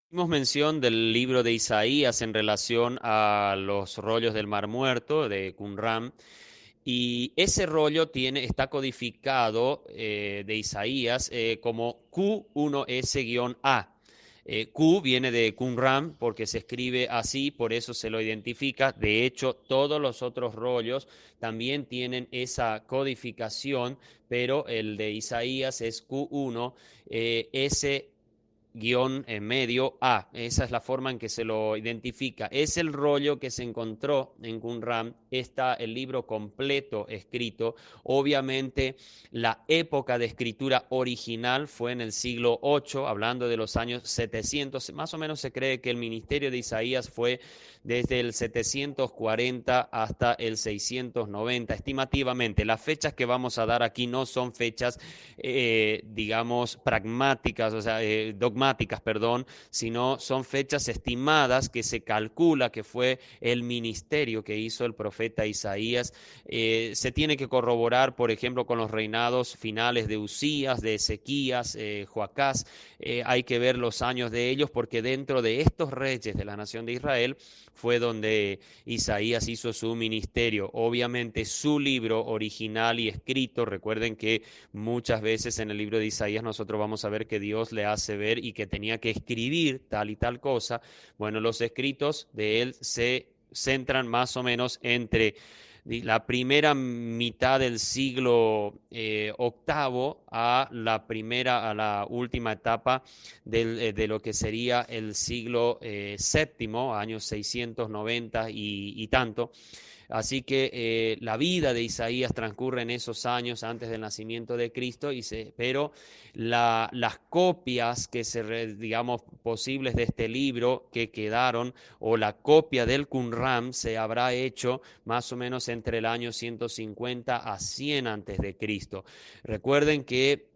Hicimos mención del libro de Isaías en relación a los rollos del Mar Muerto de Qumran. Y ese rollo está codificado de Isaías como Q1S-A. Q viene de Qumran porque se escribe así, por eso se lo identifica. De hecho, todos los otros rollos también tienen esa codificación, pero el de Isaías es Q1S guión en medio A. Esa es la forma en que se lo identifica. Es el rollo que se encontró en Qumran. Está el libro completo escrito. Obviamente, la época de escritura original fue en el siglo VIII, hablando de los años 700. Más o menos se cree que el ministerio de Isaías fue desde el 740 hasta el 690, estimativamente. Las fechas que vamos a dar aquí no son fechas, digamos, pragmáticas, o sea, dogmáticas, perdón, sino son fechas estimadas que se calcula que fue el ministerio que hizo el profeta Isaías. Se tiene que corroborar, por ejemplo, con los reinados finales de Usías, de Ezequías, Joacás. Hay que ver los años de ellos porque dentro de estos reyes de la nación de Israel fue donde Isaías hizo su ministerio. Obviamente su libro original y escrito, recuerden que muchas veces en el libro de Isaías nosotros vamos a ver que Dios le hace ver y que tenía que escribir tal y tal cosa. Bueno, los escritos de él se centran más o menos entre la primera mitad del siglo octavo a la última etapa de lo que sería el siglo séptimo, años 690 y tanto. Así que la vida de Isaías transcurre en esos años antes del nacimiento de Cristo, pero las copias digamos, posibles de este libro que quedaron, o la copia del Qumran, se habrá hecho más o menos entre el año 150 a 100 antes de Cristo. Recuerden que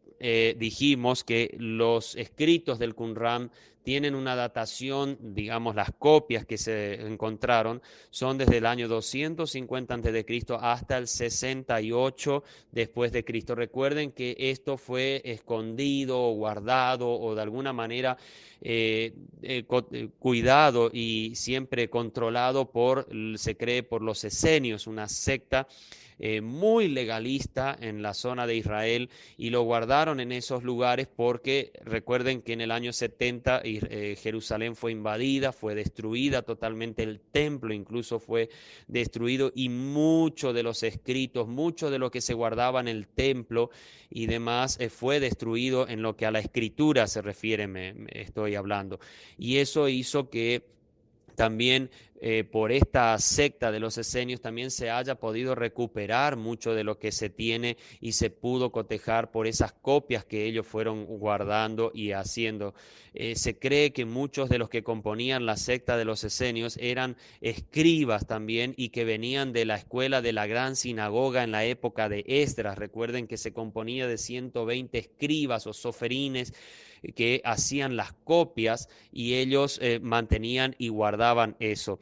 dijimos que los escritos del Qumran tienen una datación, digamos, las copias que se encontraron son desde el año 250 a.C. hasta el 68 después de Cristo. Recuerden que esto fue escondido o guardado o de alguna manera cuidado y siempre controlado se cree, por los esenios, una secta muy legalista en la zona de Israel, y lo guardaron en esos lugares porque recuerden que en el año 70 Jerusalén fue invadida, fue destruida totalmente, el templo incluso fue destruido y muchos de los escritos, mucho de lo que se guardaba en el templo y demás fue destruido en lo que a la escritura se refiere, me estoy hablando. Y eso hizo que también por esta secta de los esenios también se haya podido recuperar mucho de lo que se tiene y se pudo cotejar por esas copias que ellos fueron guardando y haciendo. Se cree que muchos de los que componían la secta de los esenios eran escribas también y que venían de la escuela de la gran sinagoga en la época de Esdras. Recuerden que se componía de 120 escribas o soferines que hacían las copias y ellos mantenían y guardaban eso.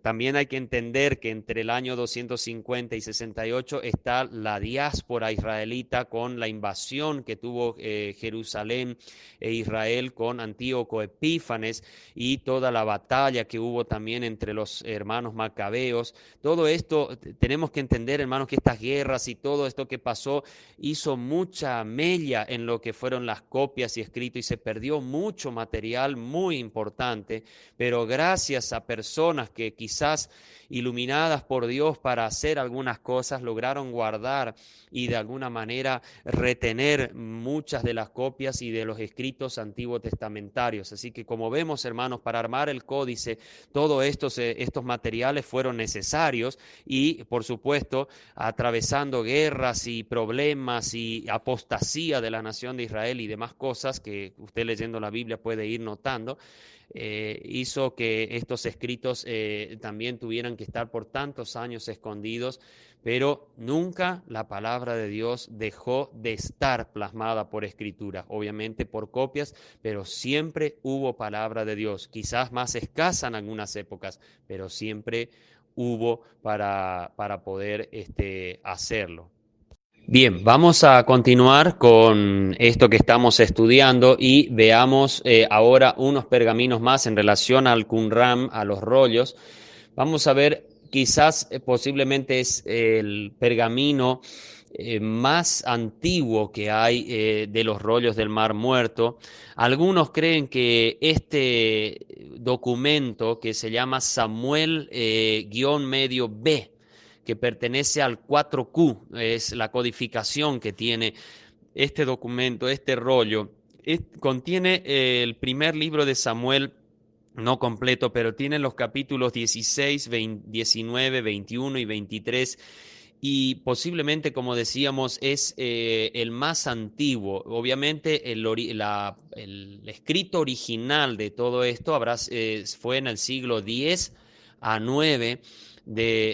También hay que entender que entre el año 250 y 68 está la diáspora israelita con la invasión que tuvo Jerusalén e Israel con Antíoco Epífanes y toda la batalla que hubo también entre los hermanos macabeos. Todo esto tenemos que entender, hermanos, que estas guerras y todo esto que pasó hizo mucha mella en lo que fueron las copias y escritos y se perdió mucho material muy importante, pero gracias a personas que quizás iluminadas por Dios para hacer algunas cosas lograron guardar y de alguna manera retener muchas de las copias y de los escritos antiguos testamentarios. Así que como vemos, hermanos, para armar el códice, todos estos materiales fueron necesarios y, por supuesto, atravesando guerras y problemas y apostasía de la nación de Israel y demás cosas que usted leyendo la Biblia puede ir notando, hizo que estos escritos también tuvieran que estar por tantos años escondidos, pero nunca la palabra de Dios dejó de estar plasmada por escritura, obviamente por copias, pero siempre hubo palabra de Dios, quizás más escasa en algunas épocas, pero siempre hubo para poder hacerlo. Bien, vamos a continuar con esto que estamos estudiando y veamos ahora unos pergaminos más en relación al Qumran, a los rollos. Vamos a ver, quizás posiblemente es el pergamino más antiguo que hay de los rollos del Mar Muerto. Algunos creen que este documento que se llama Samuel medio B, que pertenece al 4Q, es la codificación que tiene este documento, este rollo. Contiene el primer libro de Samuel, no completo, pero tiene los capítulos 16, 20, 19, 21 y 23. Y posiblemente, como decíamos, es el más antiguo. Obviamente, el escrito original de todo esto fue en el siglo X a 9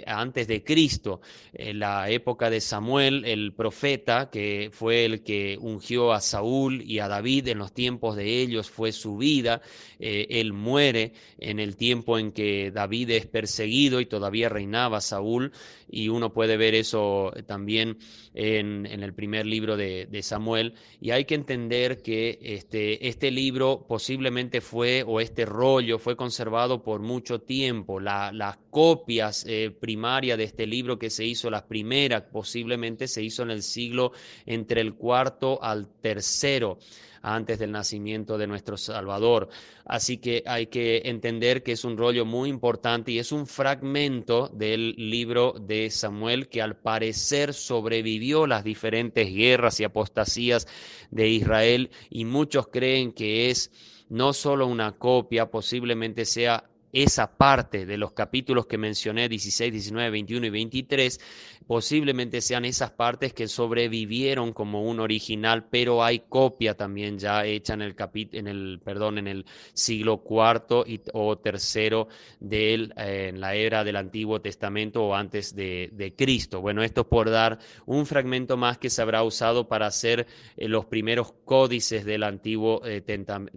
antes de Cristo, en la época de Samuel, el profeta, que fue el que ungió a Saúl y a David en los tiempos de ellos, fue su vida. Él muere en el tiempo en que David es perseguido y todavía reinaba Saúl, y uno puede ver eso también en el primer libro de Samuel. Y hay que entender que este libro posiblemente fue, o este rollo fue conservado por mucho tiempo. Las copias primarias de este libro que se hizo, las primeras posiblemente se hizo en el siglo entre el cuarto al tercero antes del nacimiento de nuestro Salvador. Así que hay que entender que es un rollo muy importante y es un fragmento del libro de Samuel que al parecer sobrevivió las diferentes guerras y apostasías de Israel, y muchos creen que es no solo una copia, posiblemente sea esa parte de los capítulos que mencioné, 16, 19, 21 y 23, posiblemente sean esas partes que sobrevivieron como un original, pero hay copia también ya hecha en el siglo cuarto o tercero en la era del Antiguo Testamento o antes de Cristo. Bueno, esto por dar un fragmento más que se habrá usado para hacer los primeros códices del Antiguo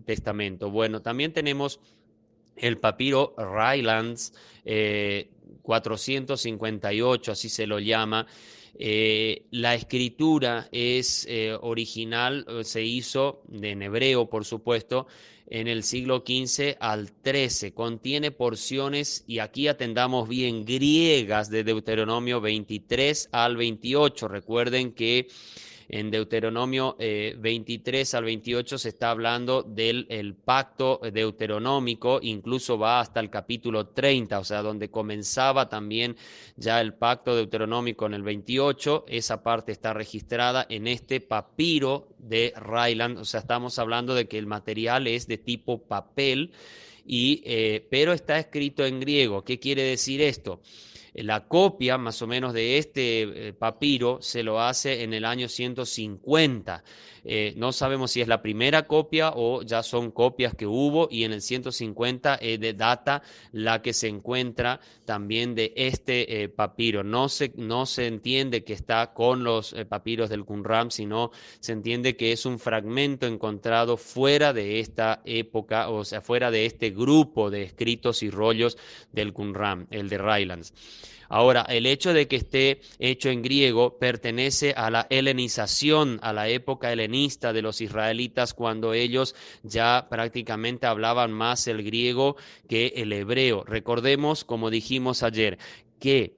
Testamento. Bueno, también tenemos el papiro Rylands 458, así se lo llama. La escritura es original, se hizo en hebreo, por supuesto, en el siglo XV al XIII. Contiene porciones, y aquí atendamos bien, griegas de Deuteronomio 23 al 28. Recuerden que en Deuteronomio 23 al 28 se está hablando del el pacto deuteronómico, incluso va hasta el capítulo 30, o sea, donde comenzaba también ya el pacto deuteronómico en el 28. Esa parte está registrada en este papiro de Ryland, o sea, estamos hablando de que el material es de tipo papel, pero está escrito en griego. ¿Qué quiere decir esto? La copia más o menos de este papiro se lo hace en el año 150. No sabemos si es la primera copia o ya son copias que hubo, y en el 150 de data la que se encuentra también de este papiro. No se entiende que está con los papiros del Qumran, sino se entiende que es un fragmento encontrado fuera de esta época, o sea, fuera de este grupo de escritos y rollos del Qumran, el de Rylands. Ahora, el hecho de que esté hecho en griego pertenece a la helenización, a la época helenista de los israelitas, cuando ellos ya prácticamente hablaban más el griego que el hebreo. Recordemos, como dijimos ayer, que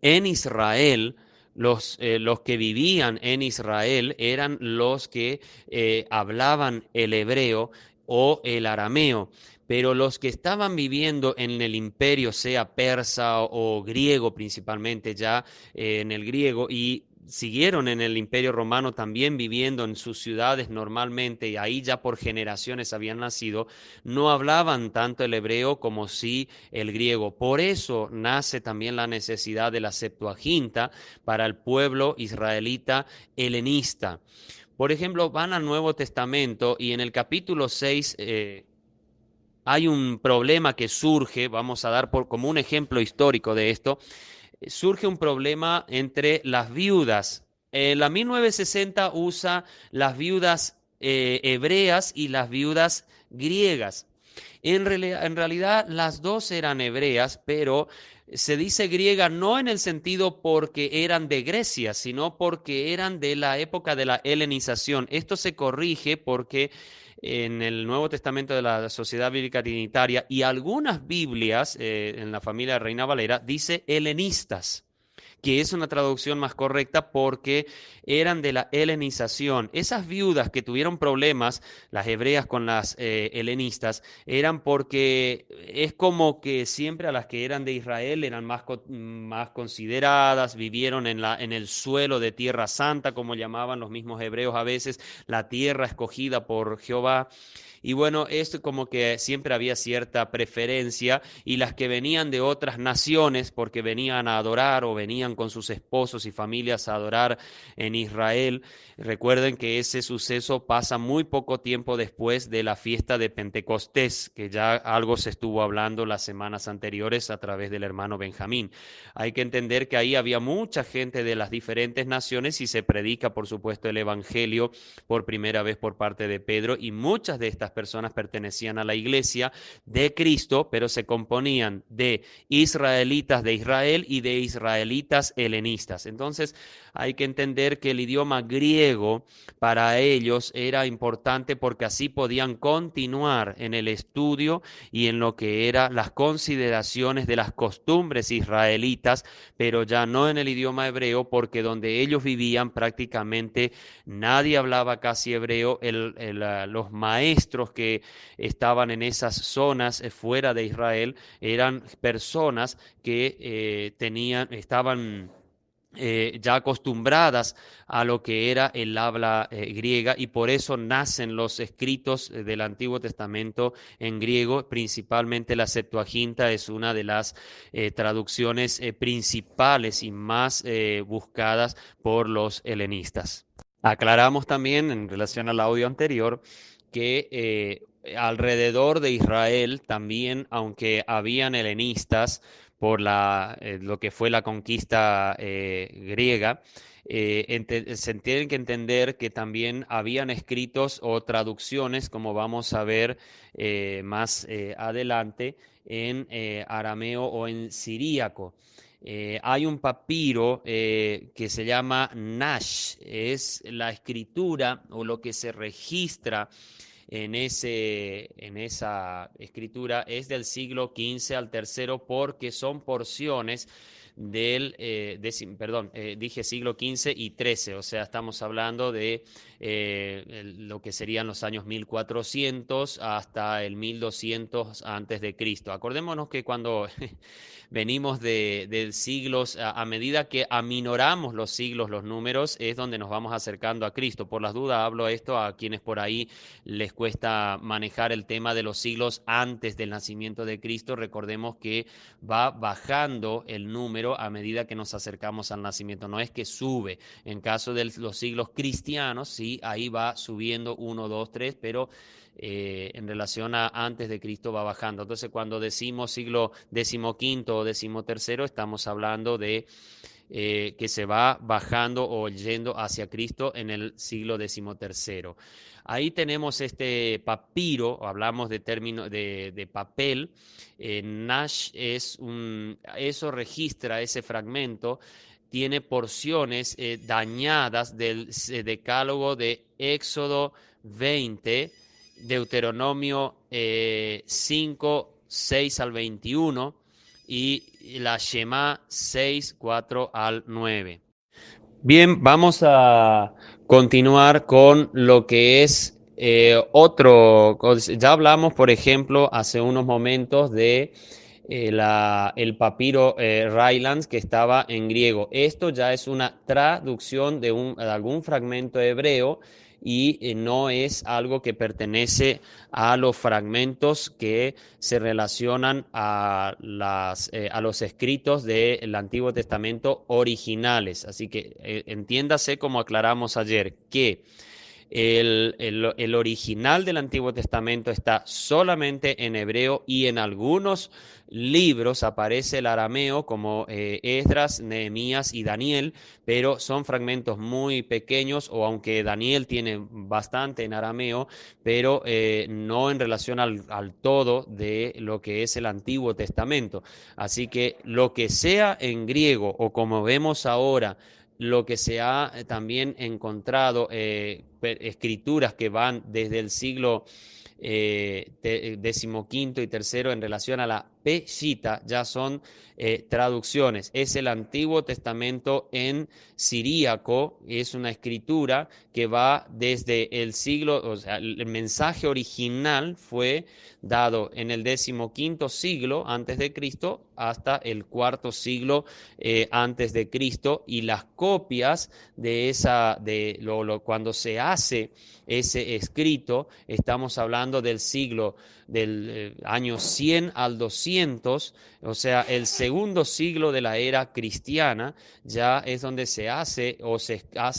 en Israel los que vivían en Israel eran los que hablaban el hebreo o el arameo, pero los que estaban viviendo en el imperio, sea persa o griego principalmente, ya en el griego, y siguieron en el imperio romano también viviendo en sus ciudades normalmente, y ahí ya por generaciones habían nacido, no hablaban tanto el hebreo como sí el griego. Por eso nace también la necesidad de la Septuaginta para el pueblo israelita helenista. Por ejemplo, van al Nuevo Testamento y en el capítulo 6 hay un problema que surge. Vamos a dar como un ejemplo histórico de esto. Surge un problema entre las viudas. La 1960 usa las viudas hebreas y las viudas griegas. En realidad las dos eran hebreas, pero se dice griega no en el sentido porque eran de Grecia, sino porque eran de la época de la helenización. Esto se corrige porque en el Nuevo Testamento de la Sociedad Bíblica Trinitaria y algunas Biblias en la familia de Reina Valera dice helenistas, que es una traducción más correcta porque eran de la helenización. Esas viudas que tuvieron problemas, las hebreas con las helenistas, eran porque es como que siempre a las que eran de Israel eran más consideradas, vivieron en el suelo de tierra santa, como llamaban los mismos hebreos a veces, la tierra escogida por Jehová. Y bueno, esto como que siempre había cierta preferencia y las que venían de otras naciones porque venían a adorar o venían con sus esposos y familias a adorar en Israel. Recuerden que ese suceso pasa muy poco tiempo después de la fiesta de Pentecostés, que ya algo se estuvo hablando las semanas anteriores a través del hermano Benjamín. Hay que entender que ahí había mucha gente de las diferentes naciones y se predica, por supuesto, el Evangelio por primera vez por parte de Pedro y muchas de estas personas pertenecían a la iglesia de Cristo, pero se componían de israelitas de Israel y de israelitas helenistas. Entonces hay que entender que el idioma griego para ellos era importante porque así podían continuar en el estudio y en lo que eran las consideraciones de las costumbres israelitas, pero ya no en el idioma hebreo porque donde ellos vivían prácticamente nadie hablaba casi hebreo. Los maestros que estaban en esas zonas fuera de Israel eran personas que estaban ya acostumbradas a lo que era el habla griega y por eso nacen los escritos del Antiguo Testamento en griego, principalmente la Septuaginta es una de las traducciones principales y más buscadas por los helenistas. Aclaramos también en relación al audio anterior que alrededor de Israel también, aunque habían helenistas por lo que fue la conquista griega, se tienen que entender que también habían escritos o traducciones, como vamos a ver más adelante, en arameo o en siríaco. Hay un papiro que se llama Nash, es la escritura o lo que se registra en esa escritura es del siglo XV al tercero porque son porciones dije siglo XV y XIII, o sea, estamos hablando de lo que serían los años 1400 hasta el 1200 antes de Cristo. Acordémonos que cuando venimos de siglos, a medida que aminoramos los siglos, los números, es donde nos vamos acercando a Cristo. Por las dudas hablo esto a quienes por ahí les cuesta manejar el tema de los siglos antes del nacimiento de Cristo. Recordemos que va bajando el número a medida que nos acercamos al nacimiento. No es que sube. En caso de los siglos cristianos, sí, ahí va subiendo 1, 2, 3, pero en relación a antes de Cristo va bajando. Entonces, cuando decimos siglo decimoquinto o decimotercero, estamos hablando de que se va bajando o yendo hacia Cristo en el siglo decimotercero. Ahí tenemos este papiro, hablamos de término de papel. Nash eso registra ese fragmento, tiene porciones dañadas del decálogo de Éxodo 20, Deuteronomio 5, 6 al 21 y la Shema 6, 4 al 9. Bien, vamos a continuar con lo que es ya hablamos, por ejemplo, hace unos momentos de el papiro Rylands que estaba en griego. Esto ya es una traducción de algún fragmento hebreo y no es algo que pertenece a los fragmentos que se relacionan a los escritos del Antiguo Testamento originales. Así que entiéndase, como aclaramos ayer, que El original del Antiguo Testamento está solamente en hebreo y en algunos libros aparece el arameo como Esdras, Nehemías y Daniel, pero son fragmentos muy pequeños, o aunque Daniel tiene bastante en arameo, pero no en relación al todo de lo que es el Antiguo Testamento. Así que lo que sea en griego o como vemos ahora, lo que se ha también encontrado, escrituras que van desde el siglo decimoquinto y tercero en relación a la Peshita, ya son traducciones. Es el Antiguo Testamento en siríaco, es una escritura que va desde el siglo, o sea, el mensaje original fue dado en el decimoquinto siglo antes de Cristo hasta el cuarto siglo antes de Cristo, y las copias de esa, cuando se hace ese escrito, estamos hablando del siglo del año 100 al 200, o sea, el segundo siglo de la era cristiana, ya es donde se hace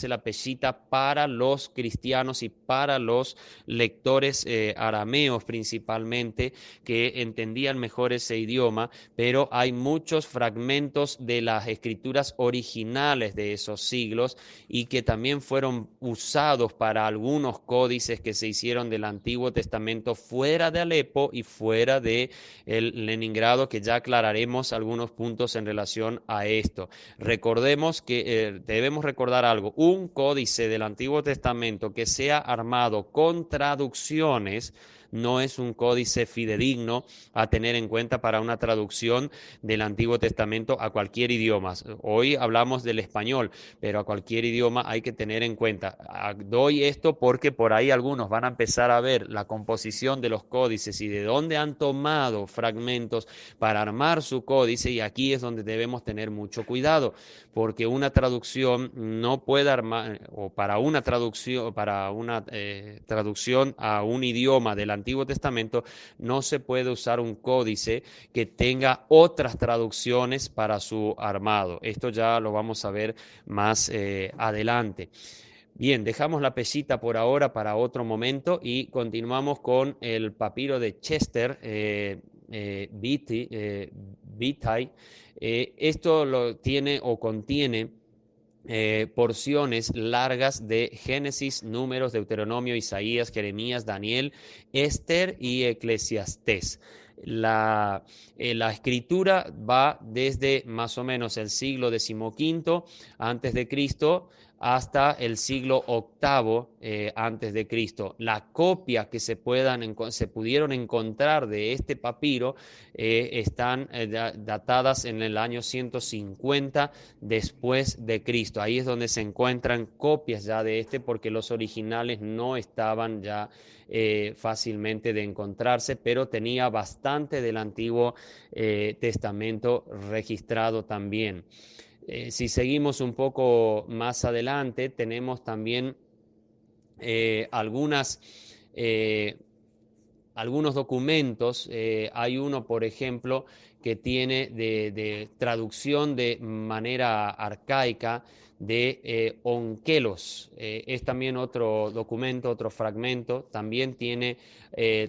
la Peshita para los cristianos y para los lectores arameos principalmente, que entendían mejor ese idioma, pero hay muchos fragmentos de las escrituras originales de esos siglos y que también fueron usados para algunos códices que se hicieron del Antiguo Testamento fuera de Alepo y fuera de el Leningrado, que ya aclararemos algunos puntos en relación a esto. Recordemos que debemos recordar algo: un códice del Antiguo Testamento que sea armado con traducciones no es un códice fidedigno a tener en cuenta para una traducción del Antiguo Testamento a cualquier idioma. Hoy hablamos del español, pero a cualquier idioma hay que tener en cuenta. Doy esto porque por ahí algunos van a empezar a ver la composición de los códices y de dónde han tomado fragmentos para armar su códice, y aquí es donde debemos tener mucho cuidado, porque una traducción no puede armar, o para una traducción a un idioma del Antiguo Testamento, no se puede usar un códice que tenga otras traducciones para su armado. Esto ya lo vamos a ver más adelante. Bien, dejamos la Peshita por ahora para otro momento y continuamos con el papiro de Chester Beatty. Esto lo tiene o contiene porciones largas de Génesis, Números, Deuteronomio, Isaías, Jeremías, Daniel, Esther y Eclesiastés. La escritura va desde más o menos el siglo decimoquinto antes de Cristo hasta el siglo octavo antes de Cristo. La copia que se pudieron encontrar de este papiro están datadas en el año 150 después de Cristo. Ahí es donde se encuentran copias ya de este, porque los originales no estaban ya fácilmente de encontrarse, pero tenía bastante del Antiguo Testamento registrado también. Si seguimos un poco más adelante, tenemos también eh, algunos documentos. Hay uno, por ejemplo, que tiene de traducción de manera arcaica de Onkelos. Es también otro documento, otro fragmento. También tiene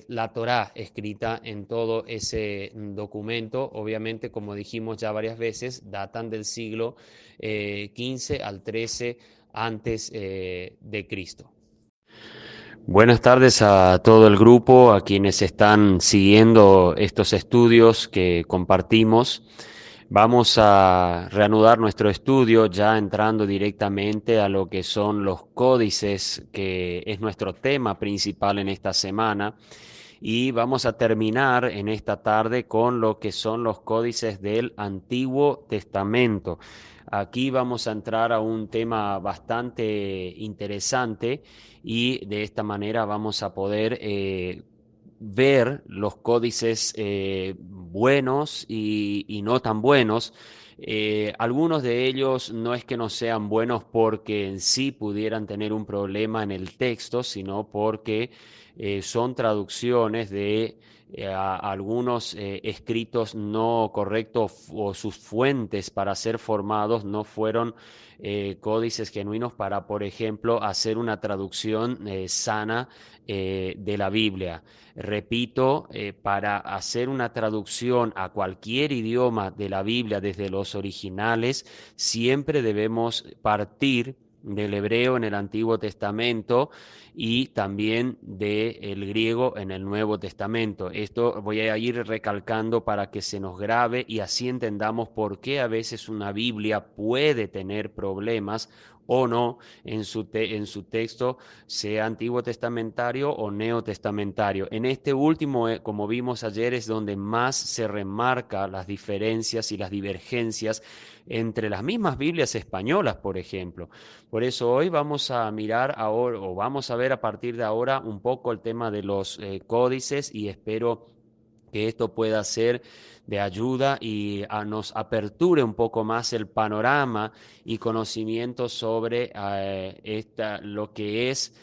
la Torá escrita en todo ese documento. Obviamente, como dijimos ya varias veces, datan del siglo XV al XIII antes de Cristo. Buenas tardes a todo el grupo, a quienes están siguiendo estos estudios que compartimos. Vamos a reanudar nuestro estudio ya entrando directamente a lo que son los códices, que es nuestro tema principal en esta semana. Y vamos a terminar en esta tarde con lo que son los códices del Antiguo Testamento. Aquí vamos a entrar a un tema bastante interesante, y de esta manera vamos a poder ver los códices buenos y no tan buenos. Algunos de ellos no es que no sean buenos porque en sí pudieran tener un problema en el texto, sino porque son traducciones de algunos escritos no correctos o sus fuentes para ser formados no fueron códices genuinos para, por ejemplo, hacer una traducción sana de la Biblia. Repito, para hacer una traducción a cualquier idioma de la Biblia desde los originales, siempre debemos partir del hebreo en el Antiguo Testamento y también del griego en el Nuevo Testamento. Esto voy a ir recalcando para que se nos grabe y así entendamos por qué a veces una Biblia puede tener problemas o no en su texto, sea antiguo testamentario o neotestamentario. En este último, como vimos ayer, es donde más se remarca las diferencias y las divergencias entre las mismas Biblias españolas, por ejemplo. Por eso hoy vamos a mirar ahora, o vamos a ver a partir de ahora un poco el tema de los códices y espero que esto pueda ser de ayuda y nos aperture un poco más el panorama y conocimiento sobre lo que es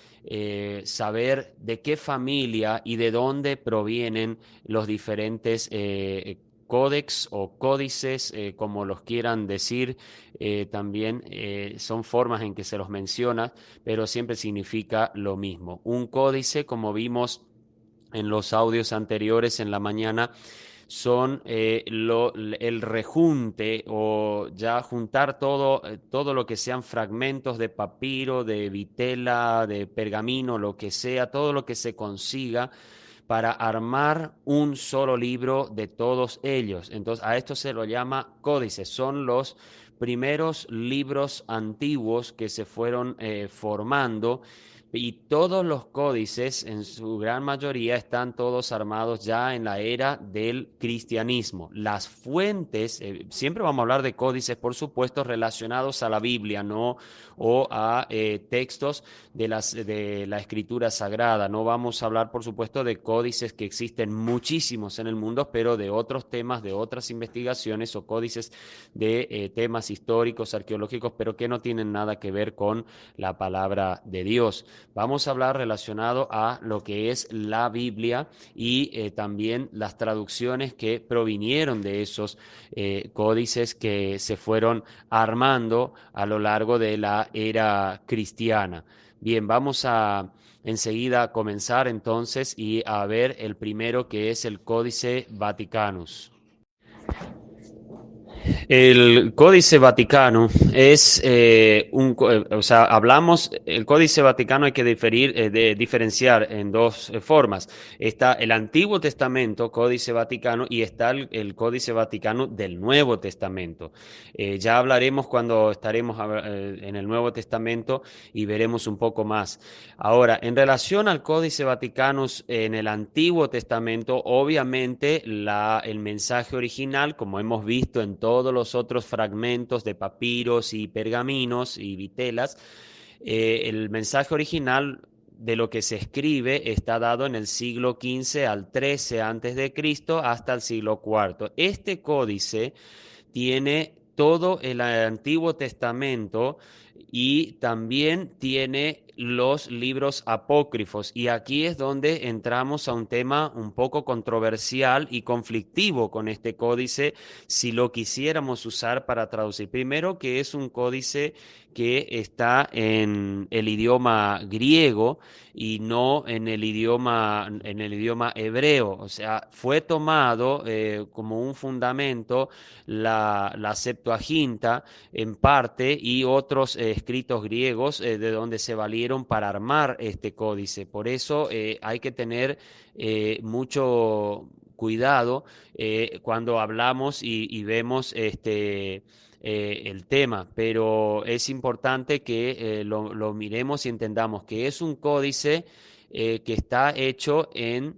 saber de qué familia y de dónde provienen los diferentes códex o códices, como los quieran decir, también son formas en que se los menciona, pero siempre significa lo mismo. Un códice, como vimos en los audios anteriores en la mañana, son el rejunte o ya juntar todo lo que sean fragmentos de papiro, de vitela, de pergamino, lo que sea, todo lo que se consiga para armar un solo libro de todos ellos. Entonces, a esto se lo llama códices. Son los primeros libros antiguos que se fueron formando y todos los códices, en su gran mayoría, están todos armados ya en la era del cristianismo. Las fuentes, siempre vamos a hablar de códices, por supuesto, relacionados a la Biblia, ¿no? O a textos de la escritura sagrada. No vamos a hablar, por supuesto, de códices que existen muchísimos en el mundo, pero de otros temas, de otras investigaciones o códices de temas históricos, arqueológicos, pero que no tienen nada que ver con la palabra de Dios. Vamos a hablar relacionado a lo que es la Biblia y también las traducciones que provinieron de esos códices que se fueron armando a lo largo de la era cristiana. Bien, vamos a enseguida comenzar entonces y a ver el primero que es el Códice Vaticanus. El Códice Vaticano es o sea, hablamos, el Códice Vaticano hay que diferenciar en dos formas. Está el Antiguo Testamento, Códice Vaticano, y está el Códice Vaticano del Nuevo Testamento. Ya hablaremos cuando estaremos en el Nuevo Testamento y veremos un poco más. Ahora, en relación al Códice Vaticanus en el Antiguo Testamento, obviamente el mensaje original, como hemos visto en todos los otros fragmentos de papiros y pergaminos y vitelas, el mensaje original de lo que se escribe está dado en el siglo XV al XIII antes de Cristo hasta el siglo IV. Este códice tiene todo el Antiguo Testamento y también tiene los libros apócrifos. Y aquí es donde entramos a un tema un poco controversial y conflictivo con este códice, si lo quisiéramos usar para traducir. Primero, que es un códice que está en el idioma griego y no en el idioma hebreo. O sea, fue tomado como un fundamento la Septuaginta en parte y otros escritos griegos de donde se valieron para armar este códice. Por eso hay que tener mucho cuidado cuando hablamos y vemos el tema, pero es importante que lo miremos y entendamos que es un códice que está hecho en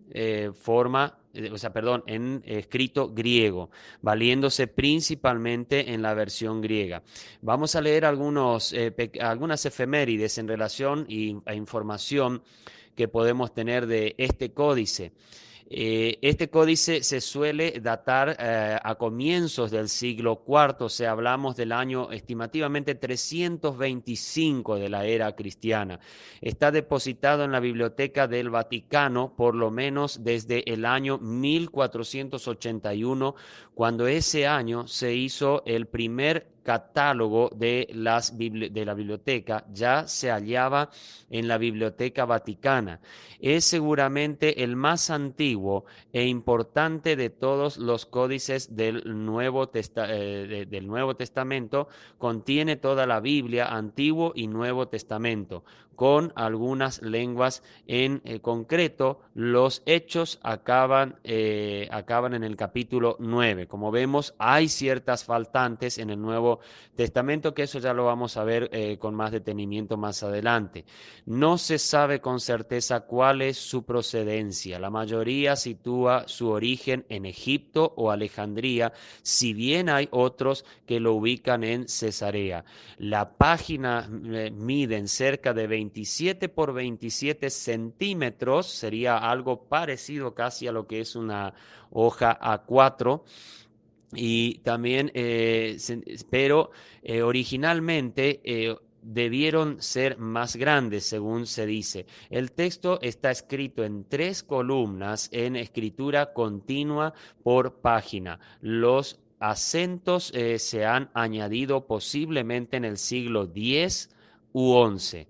forma, o sea, perdón, en escrito griego, valiéndose principalmente en la versión griega. Vamos a leer algunas efemérides en relación a información que podemos tener de este códice. Este códice se suele datar a comienzos del siglo cuarto, o sea, hablamos del año estimativamente 325 de la era cristiana. Está depositado en la Biblioteca del Vaticano por lo menos desde el año 1481, cuando ese año se hizo el primer catálogo de la biblioteca, ya se hallaba en la Biblioteca Vaticana. Es seguramente el más antiguo e importante de todos los códices del Nuevo Testamento. Contiene toda la Biblia, Antiguo y Nuevo Testamento, con algunas lenguas en concreto. Los hechos acaban en el capítulo 9. Como vemos, hay ciertas faltantes en el Nuevo Testamento, que eso ya lo vamos a ver con más detenimiento más adelante. No se sabe con certeza cuál es su procedencia. La mayoría sitúa su origen en Egipto o Alejandría, si bien hay otros que lo ubican en Cesarea. La página miden cerca de 27 por 27 centímetros, sería algo parecido casi a lo que es una hoja A4. Y también, pero originalmente debieron ser más grandes, según se dice. El texto está escrito en 3 columnas en escritura continua por página. Los acentos se han añadido posiblemente en el siglo X u XI.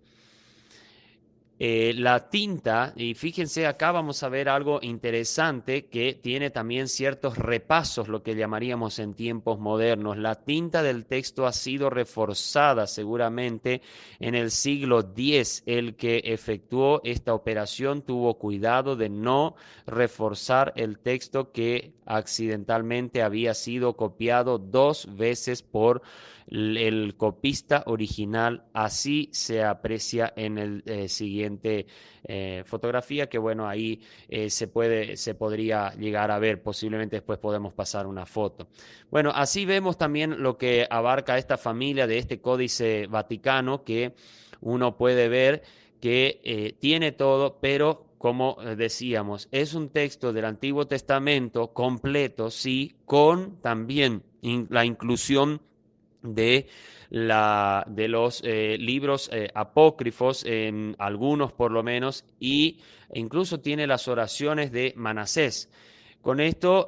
La tinta, y fíjense, acá vamos a ver algo interesante que tiene también ciertos repasos, lo que llamaríamos en tiempos modernos. La tinta del texto ha sido reforzada seguramente en el siglo X. El que efectuó esta operación tuvo cuidado de no reforzar el texto que accidentalmente había sido copiado 2 veces por el copista original. Así se aprecia en el siguiente fotografía, que bueno, ahí se podría llegar a ver. Posiblemente después podemos pasar una foto. Bueno, así vemos también lo que abarca esta familia de este Códice Vaticano, que uno puede ver que tiene todo, pero como decíamos, es un texto del Antiguo Testamento completo, sí, con también la inclusión de, de los libros apócrifos, en algunos por lo menos, y incluso tiene las oraciones de Manasés. Con esto,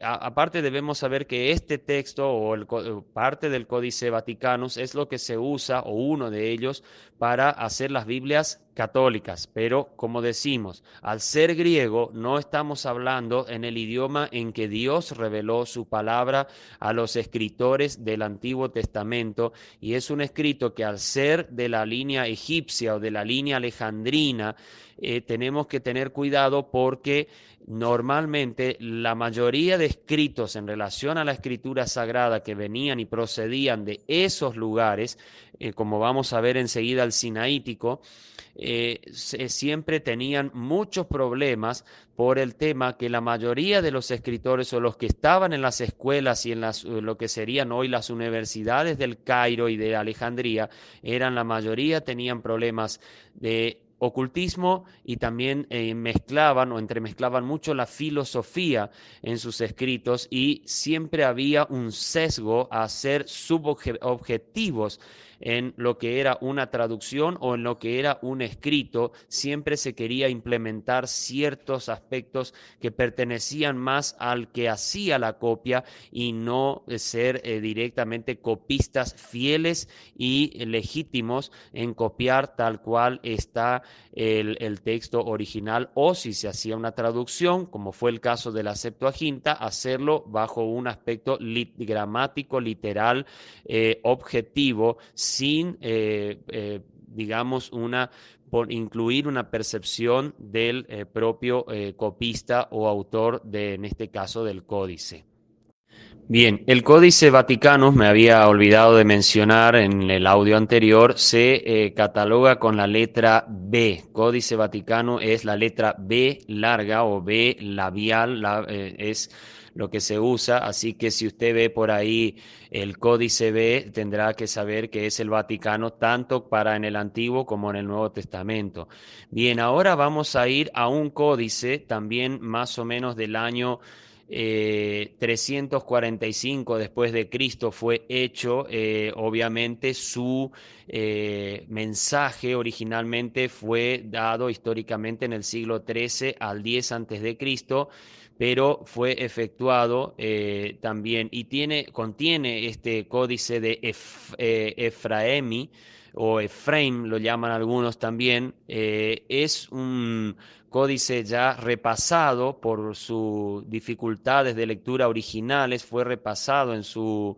aparte debemos saber que este texto parte del Códice Vaticanus es lo que se usa, o uno de ellos, para hacer las Biblias católicas. Pero, como decimos, al ser griego, no estamos hablando en el idioma en que Dios reveló su palabra a los escritores del Antiguo Testamento, y es un escrito que, al ser de la línea egipcia o de la línea alejandrina, tenemos que tener cuidado, porque normalmente la mayoría de escritos en relación a la escritura sagrada que venían y procedían de esos lugares, como vamos a ver enseguida el sinaítico, siempre tenían muchos problemas por el tema que la mayoría de los escritores, o los que estaban en las escuelas y en lo que serían hoy las universidades del Cairo y de Alejandría, la mayoría tenían problemas de ocultismo, y también mezclaban o entremezclaban mucho la filosofía en sus escritos, y siempre había un sesgo a ser subobjetivos en lo que era una traducción o en lo que era un escrito. Siempre se quería implementar ciertos aspectos que pertenecían más al que hacía la copia, y no ser directamente copistas fieles y legítimos en copiar tal cual está el texto original, o si se hacía una traducción, como fue el caso de la Septuaginta, hacerlo bajo un aspecto gramático, literal, objetivo, sin, digamos, por incluir una percepción del propio copista o autor en este caso, del códice. Bien, el Códice Vaticanus, me había olvidado de mencionar en el audio anterior, se cataloga con la letra B. Códice Vaticano es la letra B larga o B labial, es lo que se usa, así que si usted ve por ahí el Códice B, tendrá que saber que es el Vaticano tanto para en el Antiguo como en el Nuevo Testamento. Bien, ahora vamos a ir a un códice también más o menos del año 345 después de Cristo fue hecho. Obviamente su mensaje originalmente fue dado históricamente en el siglo XIII al 10 antes de Cristo, pero fue efectuado también y contiene este códice de Efraemi o Efraim, lo llaman algunos también. Es un códice ya repasado por sus dificultades de lectura originales, fue repasado en su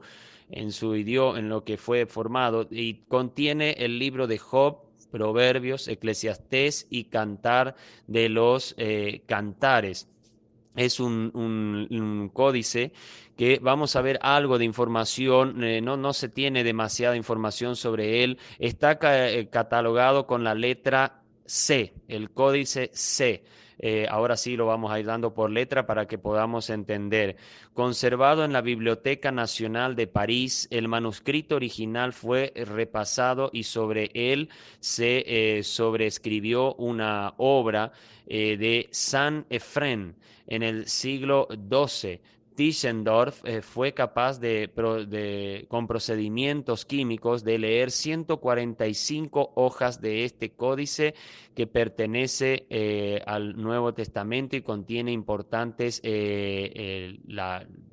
idioma, en lo que fue formado, y contiene el libro de Job, Proverbios, Eclesiastés y Cantar de los Cantares. Es un códice que vamos a ver algo de información, no se tiene demasiada información sobre él, está catalogado con la letra C, el códice C. Ahora sí lo vamos a ir dando por letra para que podamos entender. Conservado en la Biblioteca Nacional de París, el manuscrito original fue repasado y sobre él se sobreescribió una obra de Saint Efrén en el siglo XII. Tischendorf fue capaz con procedimientos químicos, de leer 145 hojas de este códice que pertenece al Nuevo Testamento y contiene importantes,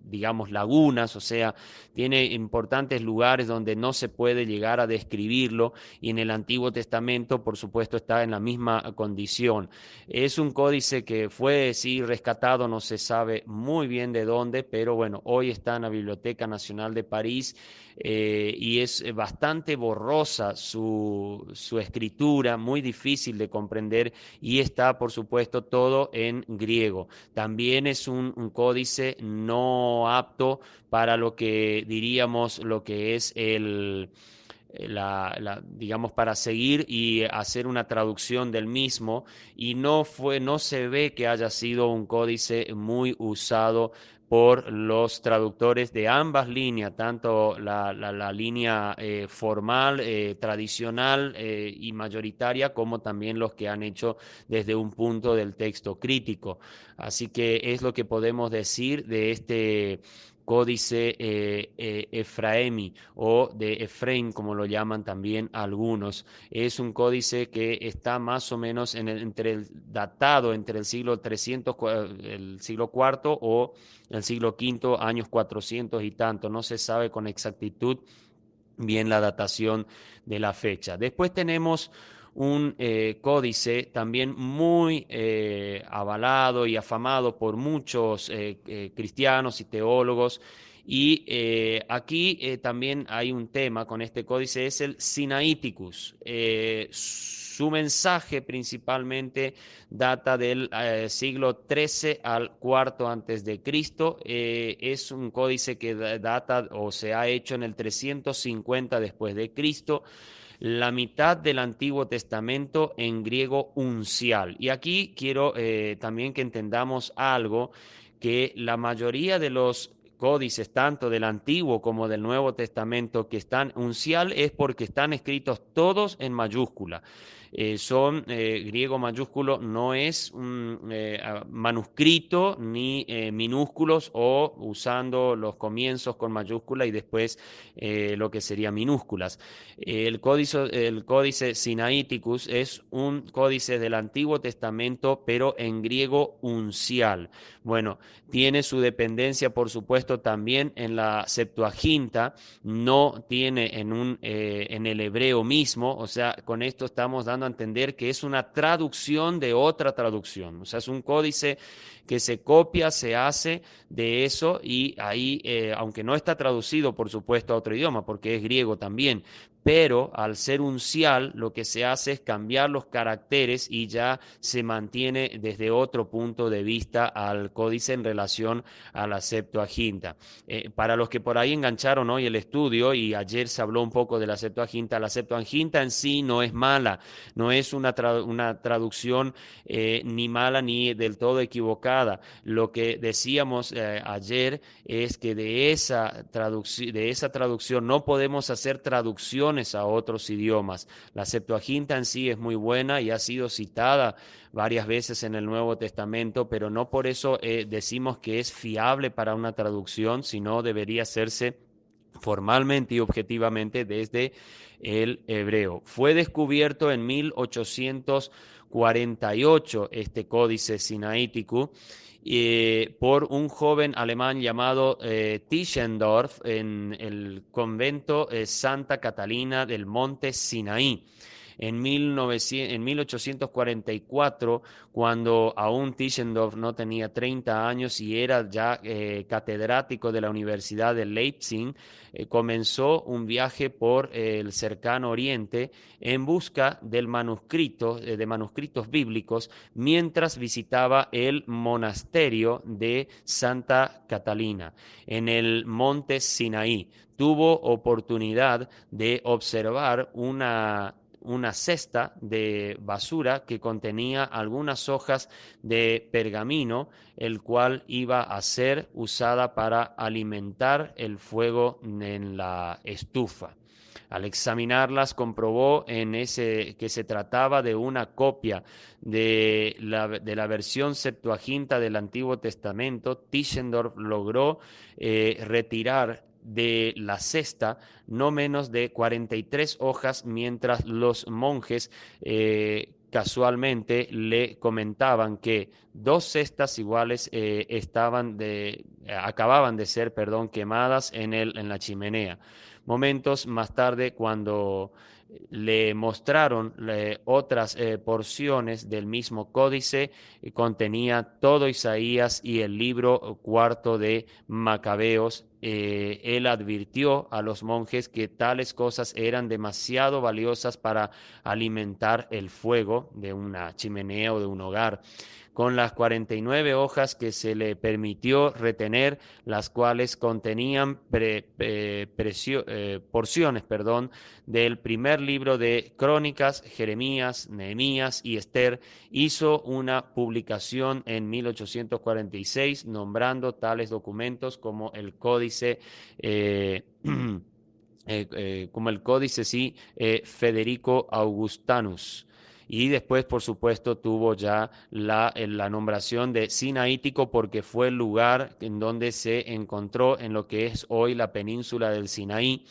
digamos, lagunas, o sea, tiene importantes lugares donde no se puede llegar a describirlo, y en el Antiguo Testamento, por supuesto, está en la misma condición. Es un códice que fue, sí, rescatado, no se sabe muy bien de dónde, pero bueno, hoy está en la Biblioteca Nacional de París, y es bastante borrosa su escritura, muy difícil de comprender, y está, por supuesto, todo en griego. También es un códice no apto para lo que diríamos lo que es digamos, para seguir y hacer una traducción del mismo, y no se ve que haya sido un códice muy usado por los traductores de ambas líneas, tanto la línea formal, tradicional y mayoritaria, como también los que han hecho desde un punto del texto crítico. Así que es lo que podemos decir de este códice Efraemi o de Efraín, como lo llaman también algunos. Es un códice que está más o menos datado entre el siglo 300, el siglo cuarto o el siglo quinto, años 400 y tanto. No se sabe con exactitud bien la datación de la fecha. Después tenemos un códice también muy avalado y afamado por muchos cristianos y teólogos. Y aquí también hay un tema con este códice, es el Sinaiticus. Su mensaje principalmente data del siglo XIII al cuarto antes de Cristo. Es un códice que data o se ha hecho en el 350 después de Cristo, la mitad del Antiguo Testamento en griego uncial. Y aquí quiero también que entendamos algo, que la mayoría de los códices, tanto del Antiguo como del Nuevo Testamento, que están uncial, es porque están escritos todos en mayúscula. Son griego mayúsculo, no es un manuscrito ni minúsculos o usando los comienzos con mayúscula y después lo que sería minúsculas. El códice Sinaiticus es un códice del Antiguo Testamento, pero en griego uncial. Bueno, tiene su dependencia, por supuesto, también en la Septuaginta, no tiene en el hebreo mismo, o sea, con esto estamos dando a entender que es una traducción de otra traducción, o sea, es un códice que se copia, se hace de eso, y ahí, aunque no está traducido, por supuesto, a otro idioma, porque es griego también, pero al ser uncial lo que se hace es cambiar los caracteres y ya se mantiene desde otro punto de vista al códice en relación a la Septuaginta. Para los que por ahí engancharon hoy el estudio y ayer se habló un poco de la Septuaginta en sí no es mala, no es una traducción ni mala ni del todo equivocada. Lo que decíamos ayer es que de esa traducción no podemos hacer traducciones a otros idiomas. La Septuaginta en sí es muy buena y ha sido citada varias veces en el Nuevo Testamento, pero no por eso decimos que es fiable para una traducción, sino debería hacerse formalmente y objetivamente desde el hebreo. Fue descubierto en 1848 este códice sinaítico por un joven alemán llamado Tischendorf en el convento Santa Catalina del Monte Sinaí. En 1844, cuando aún Tischendorf no tenía 30 años y era ya catedrático de la Universidad de Leipzig, comenzó un viaje por el cercano Oriente en busca del manuscrito, de manuscritos bíblicos, mientras visitaba el monasterio de Santa Catalina en el monte Sinaí. Tuvo oportunidad de observar una cesta de basura que contenía algunas hojas de pergamino, el cual iba a ser usada para alimentar el fuego en la estufa. Al examinarlas comprobó que se trataba de una copia de la versión Septuaginta del Antiguo Testamento. Tischendorf logró retirar de la cesta no menos de 43 hojas, mientras los monjes casualmente le comentaban que dos cestas iguales acababan de ser, perdón, quemadas en la chimenea. Momentos más tarde, cuando le mostraron otras porciones del mismo códice, contenía todo Isaías y el libro cuarto de Macabeos. Él advirtió a los monjes que tales cosas eran demasiado valiosas para alimentar el fuego de una chimenea o de un hogar. Con las 49 hojas que se le permitió retener, las cuales contenían porciones, perdón, del primer libro de Crónicas, Jeremías, Nehemías y Esther, hizo una publicación en 1846 nombrando tales documentos como el códice Federico Augustanus. Y después, por supuesto, tuvo ya la nombración de Sinaítico porque fue el lugar en donde se encontró en lo que es hoy la península del Sinaí,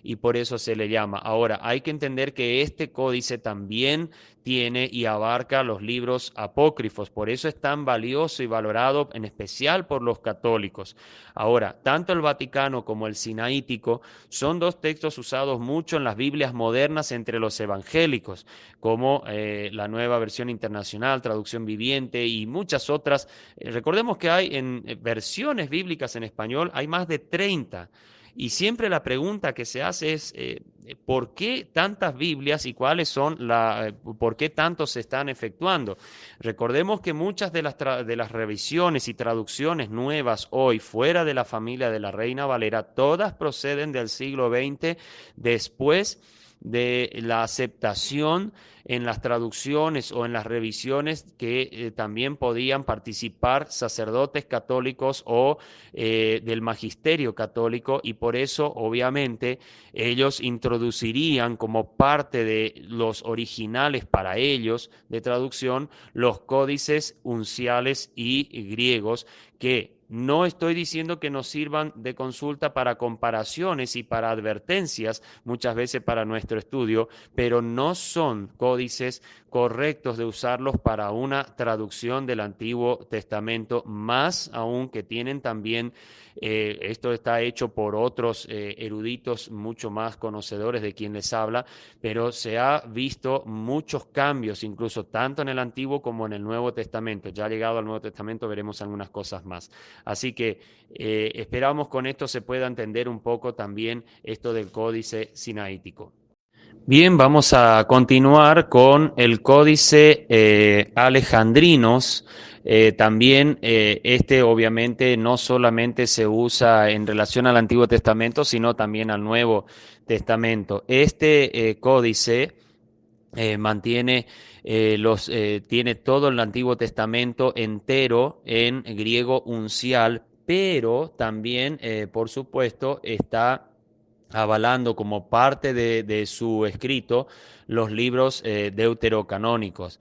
y por eso se le llama. Ahora, hay que entender que este códice también tiene y abarca los libros apócrifos, por eso es tan valioso y valorado en especial por los católicos. Ahora, tanto el Vaticano como el Sinaítico son dos textos usados mucho en las Biblias modernas entre los evangélicos, como la Nueva Versión Internacional, Traducción Viviente y muchas otras. Recordemos que hay en versiones bíblicas en español, hay más de 30. Y siempre la pregunta que se hace es, ¿por qué tantas Biblias y por qué tantos se están efectuando? Recordemos que muchas de las revisiones y traducciones nuevas hoy, fuera de la familia de la Reina Valera, todas proceden del siglo XX, después de la aceptación en las traducciones o en las revisiones que también podían participar sacerdotes católicos o del magisterio católico, y por eso obviamente ellos introducirían como parte de los originales para ellos de traducción los códices unciales y griegos, que no estoy diciendo que nos sirvan de consulta para comparaciones y para advertencias, muchas veces para nuestro estudio, pero no son códices correctos de usarlos para una traducción del Antiguo Testamento, más aún que tienen también, esto está hecho por otros eruditos mucho más conocedores de quien les habla, pero se ha visto muchos cambios, incluso tanto en el Antiguo como en el Nuevo Testamento. Ya llegado al Nuevo Testamento veremos algunas cosas más. Así que esperamos con esto se pueda entender un poco también esto del códice sinaítico. Bien, vamos a continuar con el códice Alejandrinos. También este obviamente no solamente se usa en relación al Antiguo Testamento, sino también al Nuevo Testamento. Este códice mantiene tiene todo el Antiguo Testamento entero en griego uncial, pero también, por supuesto, está avalando como parte de su escrito los libros deuterocanónicos.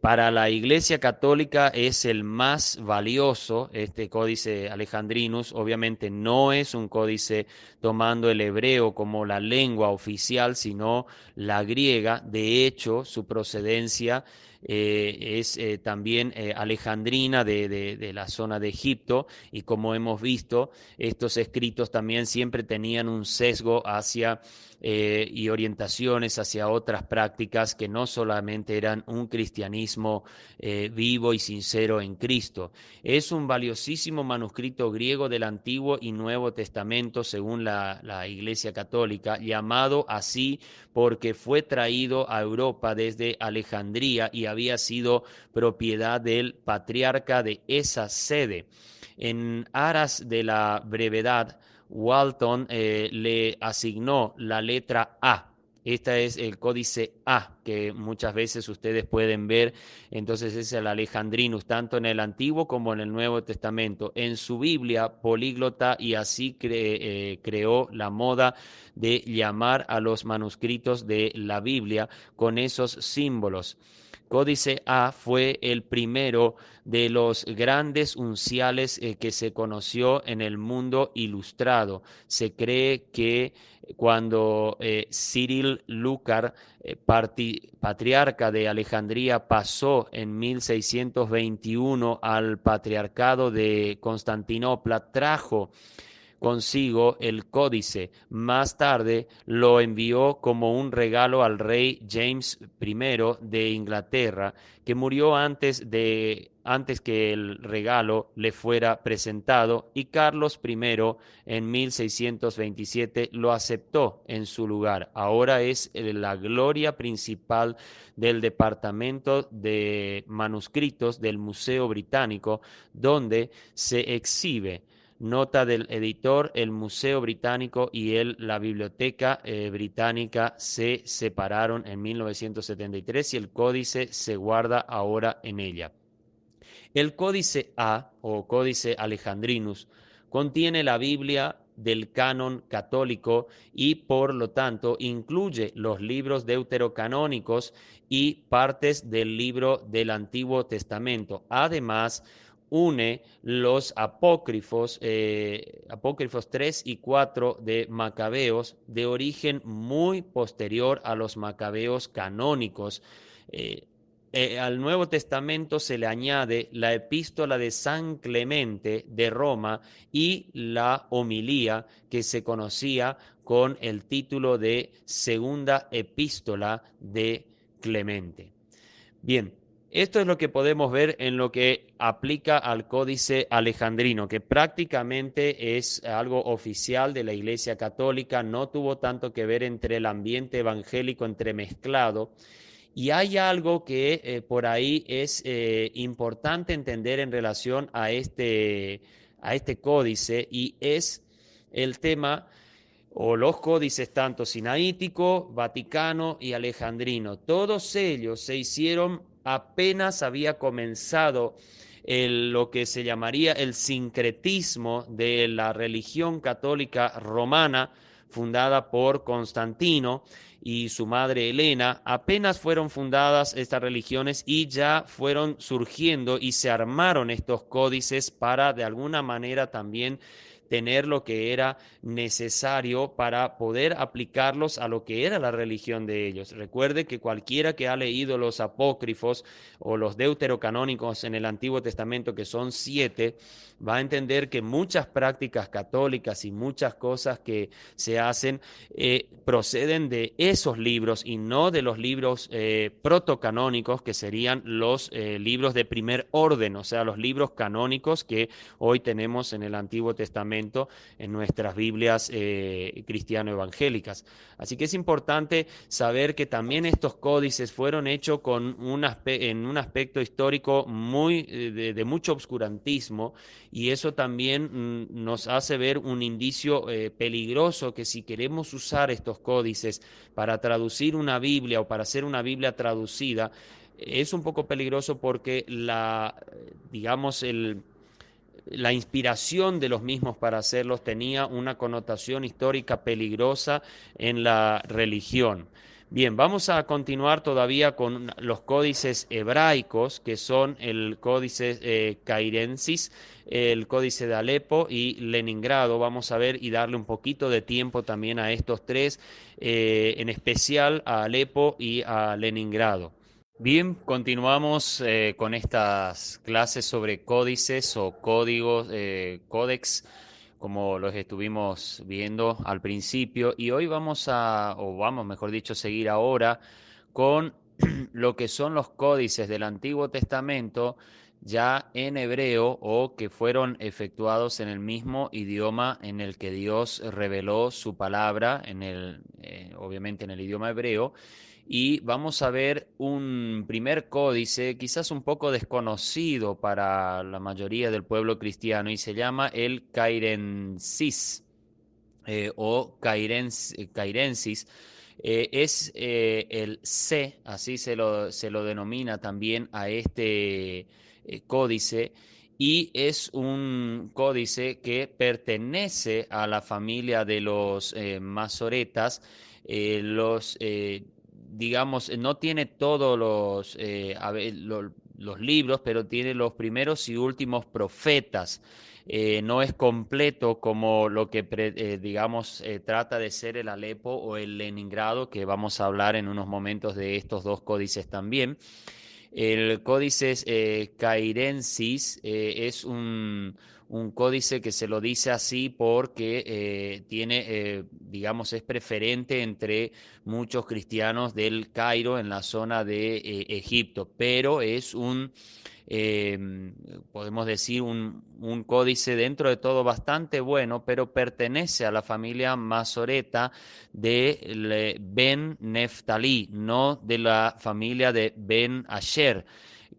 Para la Iglesia Católica es el más valioso, este códice Alejandrinus. Obviamente no es un códice tomando el hebreo como la lengua oficial, sino la griega. De hecho, su procedencia es también alejandrina de la zona de Egipto, y como hemos visto, estos escritos también siempre tenían un sesgo hacia y orientaciones hacia otras prácticas que no solamente eran un cristianismo vivo y sincero en Cristo. Es un valiosísimo manuscrito griego del Antiguo y Nuevo Testamento, según la Iglesia Católica, llamado así porque fue traído a Europa desde Alejandría y había sido propiedad del patriarca de esa sede. En aras de la brevedad, Walton le asignó la letra A. Este es el códice A, que muchas veces ustedes pueden ver. Entonces es el Alejandrinus, tanto en el Antiguo como en el Nuevo Testamento. En su Biblia políglota, y así creó la moda de llamar a los manuscritos de la Biblia con esos símbolos. Códice A fue el primero de los grandes unciales que se conoció en el mundo ilustrado. Se cree que cuando Cyril Lucar, patriarca de Alejandría, pasó en 1621 al patriarcado de Constantinopla, trajo consigo el códice. Más tarde lo envió como un regalo al rey James I de Inglaterra, que murió antes que el regalo le fuera presentado, y Carlos I en 1627 lo aceptó en su lugar. Ahora es la gloria principal del Departamento de Manuscritos del Museo Británico, donde se exhibe. Nota del editor: el Museo Británico y la Biblioteca Británica se separaron en 1973 y el códice se guarda ahora en ella. El códice A, o códice Alejandrinus, contiene la Biblia del canon católico y por lo tanto incluye los libros deuterocanónicos y partes del libro del Antiguo Testamento. Además, une los apócrifos 3 y 4 de Macabeos, de origen muy posterior a los Macabeos canónicos. Eh, Al Nuevo Testamento se le añade la epístola de San Clemente de Roma y la homilía, que se conocía con el título de Segunda Epístola de Clemente. Bien, esto es lo que podemos ver en lo que aplica al Códice Alejandrino, que prácticamente es algo oficial de la Iglesia Católica. No tuvo tanto que ver entre el ambiente evangélico entremezclado. Y hay algo que por ahí es importante entender en relación a este códice, y es el tema o los códices tanto sinaítico, vaticano y alejandrino. Todos ellos se hicieron apenas había comenzado lo que se llamaría el sincretismo de la religión católica romana, fundada por Constantino y su madre Helena. Apenas fueron fundadas estas religiones y ya fueron surgiendo y se armaron estos códices para de alguna manera también tener lo que era necesario para poder aplicarlos a lo que era la religión de ellos. Recuerde que cualquiera que ha leído los apócrifos o los deuterocanónicos en el Antiguo Testamento, que son 7, va a entender que muchas prácticas católicas y muchas cosas que se hacen proceden de esos libros y no de los libros protocanónicos, que serían los libros de primer orden, o sea, los libros canónicos que hoy tenemos en el Antiguo Testamento en nuestras Biblias cristiano-evangélicas. Así que es importante saber que también estos códices fueron hechos con en un aspecto histórico muy, de mucho obscurantismo, y eso también nos hace ver un indicio peligroso, que si queremos usar estos códices para traducir una Biblia o para hacer una Biblia traducida, es un poco peligroso porque digamos, la inspiración de los mismos para hacerlos tenía una connotación histórica peligrosa en la religión. Bien, vamos a continuar todavía con los códices hebraicos, que son el códice cairensis, el códice de Alepo y Leningrado. Vamos a ver y darle un poquito de tiempo también a estos tres, en especial a Alepo y a Leningrado. Bien, continuamos con estas clases sobre códices o códigos, códex, como los estuvimos viendo al principio, y hoy vamos, mejor dicho, seguir ahora con lo que son los códices del Antiguo Testamento ya en hebreo, o que fueron efectuados en el mismo idioma en el que Dios reveló su palabra, obviamente en el idioma hebreo. Y vamos a ver un primer códice, quizás un poco desconocido para la mayoría del pueblo cristiano, y se llama el Cairensis, o Cairensis. Es el C, así se lo denomina también a este códice, y es un códice que pertenece a la familia de los masoretas. Digamos, no tiene todos los libros, pero tiene los primeros y últimos profetas. No es completo como lo que, digamos, trata de ser el Alepo o el Leningrado, que vamos a hablar en unos momentos de estos dos códices también. El códice cairensis es un códice que se lo dice así porque tiene, digamos, es preferente entre muchos cristianos del Cairo, en la zona de Egipto, pero es eh, podemos decir, un códice dentro de todo bastante bueno, pero pertenece a la familia masoreta de Ben Neftalí, no de la familia de Ben Asher,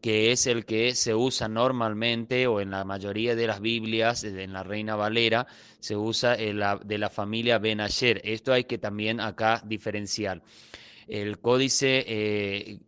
que es el que se usa normalmente, o en la mayoría de las Biblias, en la Reina Valera, se usa de la familia Ben Asher. Esto hay que también acá diferenciar. El códice,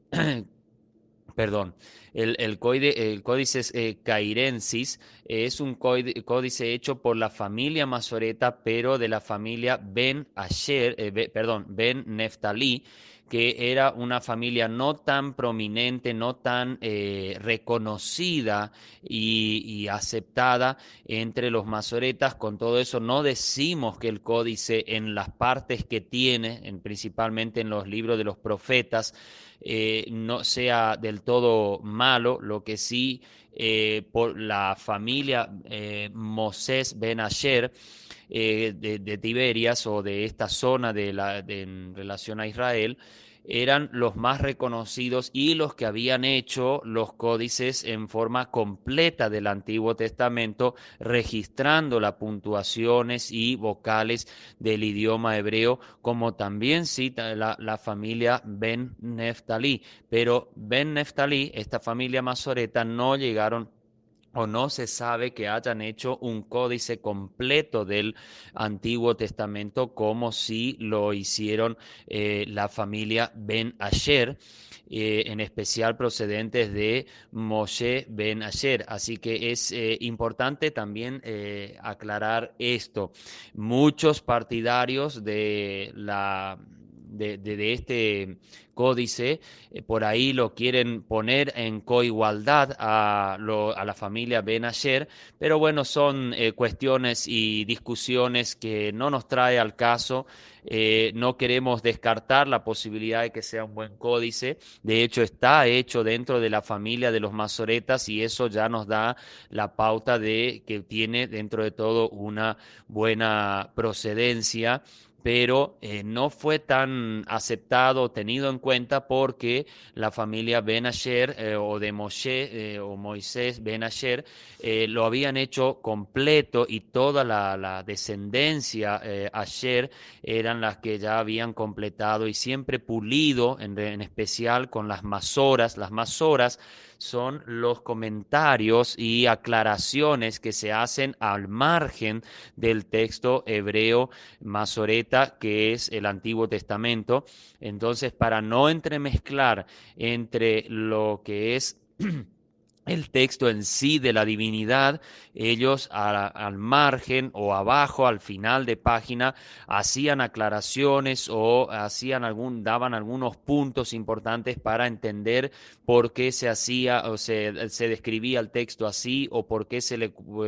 perdón, el códice cairensis es un códice hecho por la familia masoreta, pero de la familia Ben Asher, perdón, Ben Neftalí, que era una familia no tan prominente, no tan reconocida y aceptada entre los masoretas. Con todo eso, no decimos que el códice, en las partes que tiene, principalmente en los libros de los profetas, no sea del todo malo. Lo que sí, por la familia Moses Ben Asher, de Tiberias, o de esta zona en relación a Israel, eran los más reconocidos y los que habían hecho los códices en forma completa del Antiguo Testamento, registrando las puntuaciones y vocales del idioma hebreo, como también cita la familia Ben Neftalí. Pero Ben Neftalí, esta familia masoreta, no llegaron, o no se sabe que hayan hecho un códice completo del Antiguo Testamento, como si lo hicieron la familia Ben Asher, en especial procedentes de Moshe Ben Asher. Así que es importante también aclarar esto. Muchos partidarios de este códice, por ahí lo quieren poner en coigualdad a la familia Ben Asher, pero bueno, son cuestiones y discusiones que no nos trae al caso. No queremos descartar la posibilidad de que sea un buen códice. De hecho, está hecho dentro de la familia de los masoretas, y eso ya nos da la pauta de que tiene dentro de todo una buena procedencia, pero no fue tan aceptado o tenido en cuenta porque la familia Ben Asher o de Moshe o Moisés Ben Asher lo habían hecho completo y toda la descendencia Asher eran las que ya habían completado y siempre pulido, en especial con las masoras. Las masoras son los comentarios y aclaraciones que se hacen al margen del texto hebreo masoreta, que es el Antiguo Testamento. Entonces, para no entremezclar entre lo que es el texto en sí de la divinidad, ellos al margen o abajo, al final de página, hacían aclaraciones o daban algunos puntos importantes para entender por qué se hacía o se describía el texto así o por qué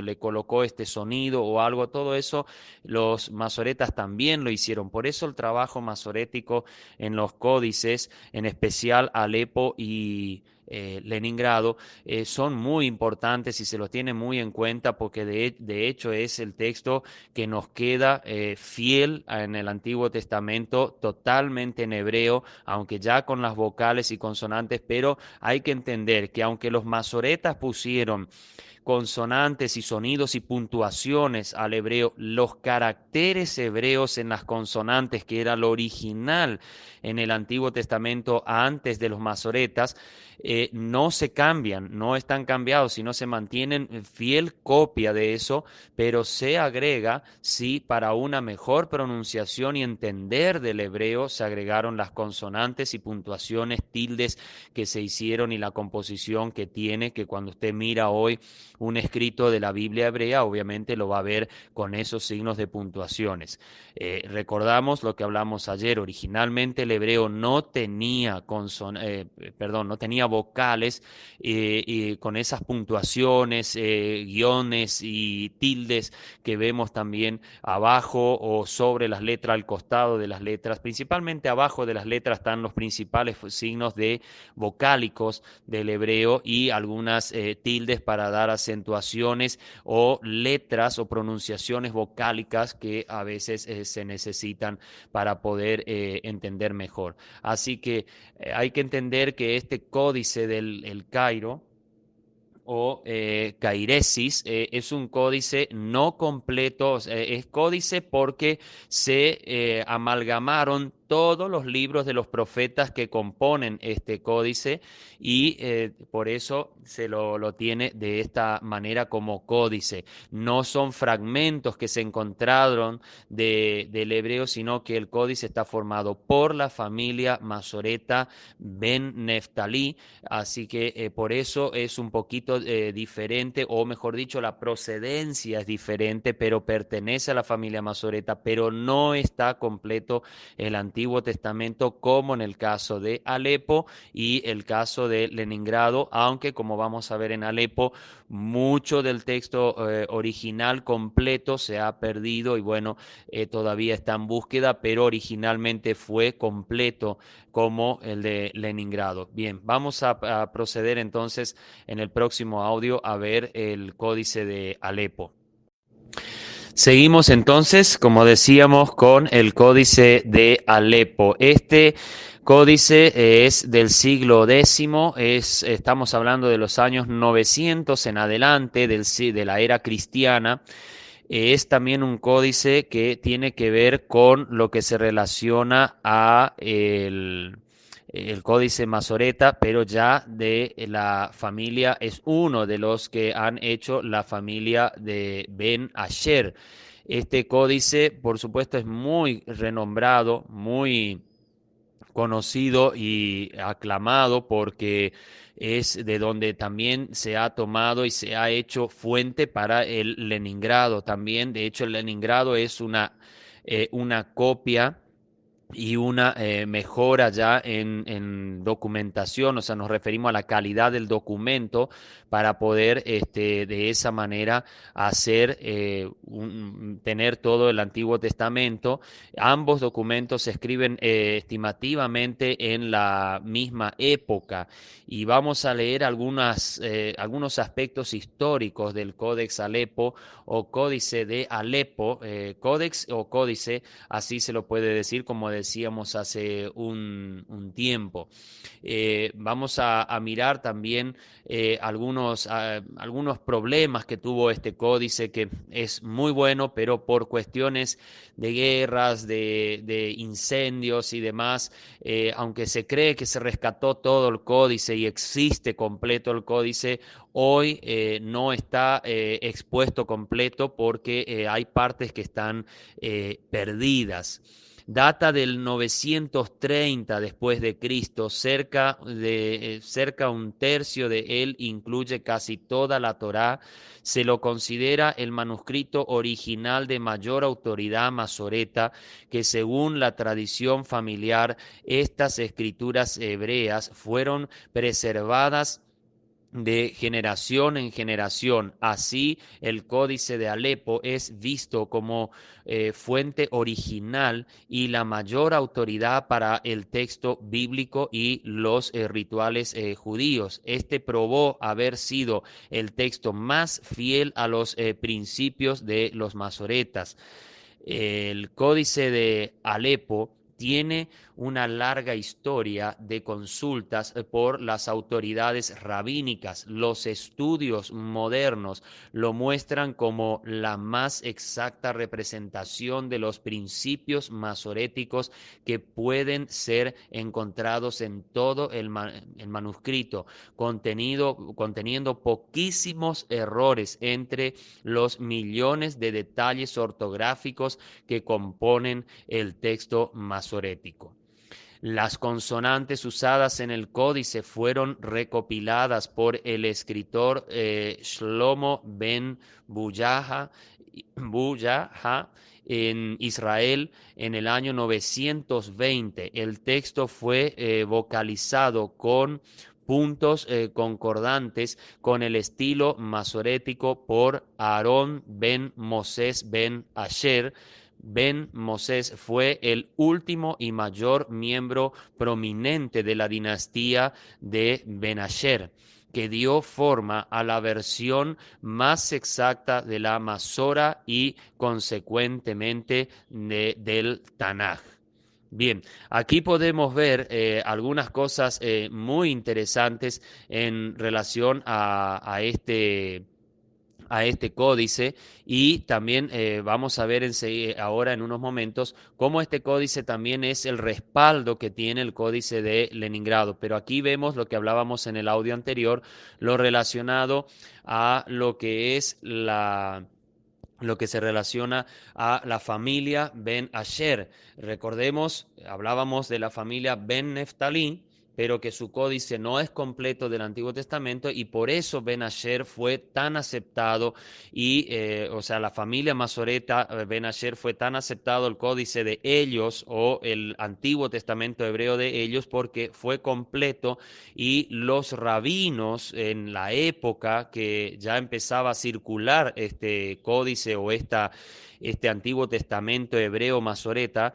le colocó este sonido o algo. Todo eso los masoretas también lo hicieron. Por eso el trabajo masorético en los códices, en especial Alepo y Leningrado, son muy importantes y se los tiene muy en cuenta porque de hecho es el texto que nos queda fiel en el Antiguo Testamento, totalmente en hebreo, aunque ya con las vocales y consonantes, pero hay que entender que aunque los masoretas pusieron consonantes y sonidos y puntuaciones al hebreo, los caracteres hebreos en las consonantes, que era lo original en el Antiguo Testamento antes de los masoretas, no se cambian, no están cambiados, sino se mantienen fiel copia de eso, pero se agrega, sí, para una mejor pronunciación y entender del hebreo, se agregaron las consonantes y puntuaciones, tildes que se hicieron y la composición que tiene, que cuando usted mira hoy un escrito de la Biblia hebrea, obviamente lo va a ver con esos signos de puntuaciones. Recordamos lo que hablamos ayer, originalmente el hebreo no tenía no tenía vocales y con esas puntuaciones, guiones y tildes que vemos también abajo o sobre las letras, al costado de las letras. Principalmente abajo de las letras están los principales signos de vocálicos del hebreo y algunas tildes para dar acentuaciones o letras o pronunciaciones vocálicas que a veces se necesitan para poder entender mejor. Así que hay que entender que este códice del el Cairo o cairesis es un códice no completo, es códice porque se amalgamaron todos los libros de los profetas que componen este códice y por eso lo tiene de esta manera como códice. No son fragmentos que se encontraron del hebreo, sino que el códice está formado por la familia masoreta Ben Neftalí, así que por eso es un poquito diferente, o mejor dicho, la procedencia es diferente, pero pertenece a la familia masoreta, pero no está completo el Antiguo Testamento como en el caso de Alepo y el caso de Leningrado, aunque como vamos a ver en Alepo, mucho del texto original completo se ha perdido y bueno, todavía está en búsqueda, pero originalmente fue completo como el de Leningrado. Bien, vamos a proceder entonces en el próximo audio a ver el códice de Alepo. Seguimos entonces, como decíamos, con el códice de Alepo. Este códice es del siglo X, estamos hablando de los años 900 en adelante, de la era cristiana. Es también un códice que tiene que ver con lo que se relaciona a el códice masoreta, pero ya de la familia, es uno de los que han hecho la familia de Ben Asher. Este códice, por supuesto, es muy renombrado, muy conocido y aclamado porque es de donde también se ha tomado y se ha hecho fuente para el Leningrado también. De hecho, el Leningrado es una copia y una mejora ya en documentación, o sea, nos referimos a la calidad del documento para poder de esa manera hacer, tener todo el Antiguo Testamento. Ambos documentos se escriben estimativamente en la misma época y vamos a leer algunos aspectos históricos del Codex Alepo o Códice de Alepo, Códex o Códice, así se lo puede decir, como decíamos hace un tiempo. Vamos a mirar también algunos problemas que tuvo este códice, que es muy bueno, pero por cuestiones de guerras, de incendios y demás, aunque se cree que se rescató todo el códice y existe completo el códice, hoy no está expuesto completo porque hay partes que están perdidas. Data del 930 después de Cristo, cerca un tercio de él incluye casi toda la Torá. Se lo considera el manuscrito original de mayor autoridad masoreta, que según la tradición familiar, estas escrituras hebreas fueron preservadas de generación en generación. Así, el Códice de Alepo es visto como fuente original y la mayor autoridad para el texto bíblico y los rituales judíos. Este probó haber sido el texto más fiel a los principios de los masoretas. El Códice de Alepo tiene una larga historia de consultas por las autoridades rabínicas. Los estudios modernos lo muestran como la más exacta representación de los principios masoréticos que pueden ser encontrados en todo el manuscrito, conteniendo poquísimos errores entre los millones de detalles ortográficos que componen el texto masorético. Las consonantes usadas en el códice fueron recopiladas por el escritor Shlomo ben Buyaha en Israel en el año 920. El texto fue vocalizado con puntos concordantes con el estilo masorético por Aarón ben Moses ben Asher. Ben Moses fue el último y mayor miembro prominente de la dinastía de Ben Asher, que dio forma a la versión más exacta de la Masora y consecuentemente del Tanaj. Bien, aquí podemos ver algunas cosas muy interesantes en relación a este códice y también vamos a ver ahora en unos momentos cómo este códice también es el respaldo que tiene el códice de Leningrado. Pero aquí vemos lo que hablábamos en el audio anterior, lo relacionado a lo que es lo que se relaciona a la familia Ben Asher. Recordemos, hablábamos de la familia Ben Neftalí, pero que su códice no es completo del Antiguo Testamento y por eso Ben Asher fue tan aceptado y, o sea, la familia masoreta Ben Asher fue tan aceptado el códice de ellos o el Antiguo Testamento hebreo de ellos porque fue completo y los rabinos en la época que ya empezaba a circular este códice o este Antiguo Testamento hebreo masoreta,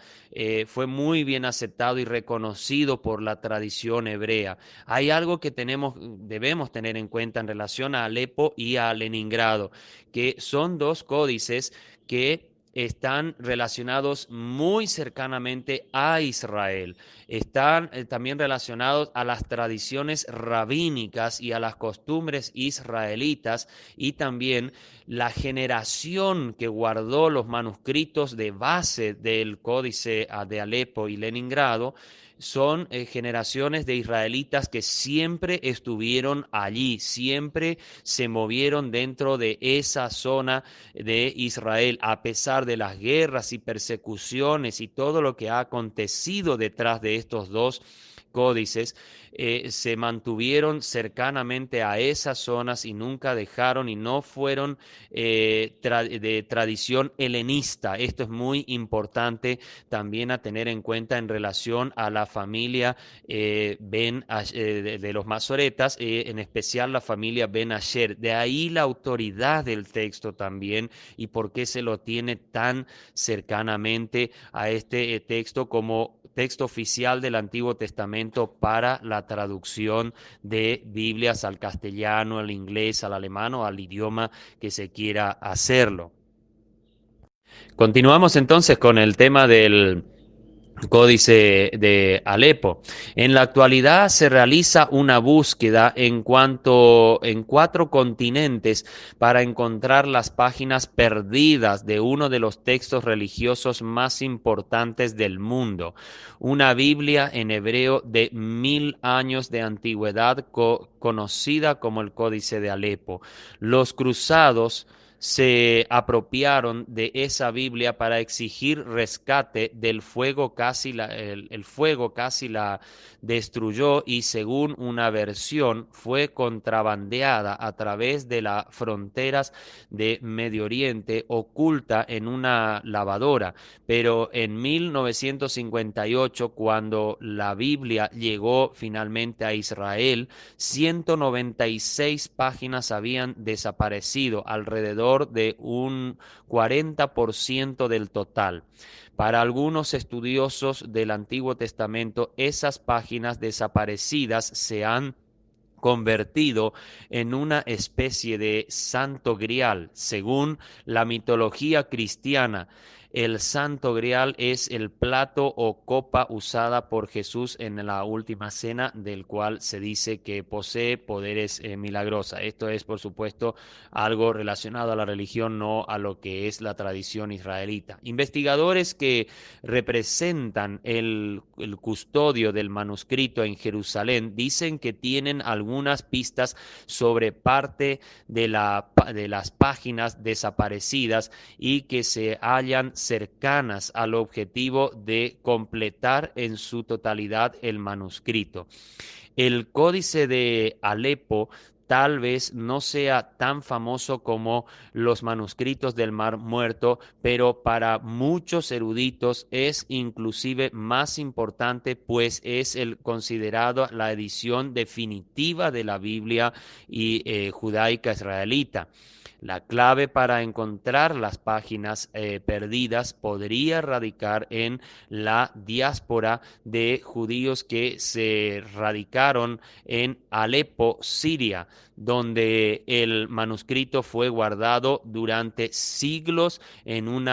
fue muy bien aceptado y reconocido por la tradición hebrea. Hay algo que debemos tener en cuenta en relación a Alepo y a Leningrado, que son dos códices que están relacionados muy cercanamente a Israel. Están también relacionados a las tradiciones rabínicas y a las costumbres israelitas y también la generación que guardó los manuscritos de base del códice de Alepo y Leningrado son generaciones de israelitas que siempre estuvieron allí, siempre se movieron dentro de esa zona de Israel, a pesar de las guerras y persecuciones y todo lo que ha acontecido detrás de estos dos códices se mantuvieron cercanamente a esas zonas y nunca dejaron y no fueron de tradición helenista. Esto es muy importante también a tener en cuenta en relación a la familia de los masoretas, en especial la familia Ben Asher. De ahí la autoridad del texto también y por qué se lo tiene tan cercanamente a este texto como texto oficial del Antiguo Testamento para la traducción de Biblias al castellano, al inglés, al alemán o al idioma que se quiera hacerlo. Continuamos entonces con el tema del Códice de Alepo. En la actualidad se realiza una búsqueda en 4 continentes para encontrar las páginas perdidas de uno de los textos religiosos más importantes del mundo, una Biblia en hebreo de 1000 años de antigüedad conocida como el Códice de Alepo. Los cruzados se apropiaron de esa Biblia para exigir rescate del fuego, el fuego casi la destruyó y según una versión fue contrabandeada a través de las fronteras de Medio Oriente, oculta en una lavadora. Pero en 1958, cuando la Biblia llegó finalmente a Israel, 196 páginas habían desaparecido, alrededor de un 40% del total. Para algunos estudiosos del Antiguo Testamento, esas páginas desaparecidas se han convertido en una especie de santo grial. Según la mitología cristiana, el santo grial es el plato o copa usada por Jesús en la última cena, del cual se dice que posee poderes milagrosos. Esto es, por supuesto, algo relacionado a la religión, no a lo que es la tradición israelita. Investigadores que representan el custodio del manuscrito en Jerusalén dicen que tienen algunas pistas sobre parte de las páginas desaparecidas y que se hallan cercanas al objetivo de completar en su totalidad el manuscrito. El Códice de Alepo tal vez no sea tan famoso como los manuscritos del Mar Muerto, pero para muchos eruditos es inclusive más importante, pues es el considerado la edición definitiva de la Biblia judaica israelita. La clave para encontrar las páginas perdidas podría radicar en la diáspora de judíos que se radicaron en Alepo, Siria, donde el manuscrito fue guardado durante siglos en un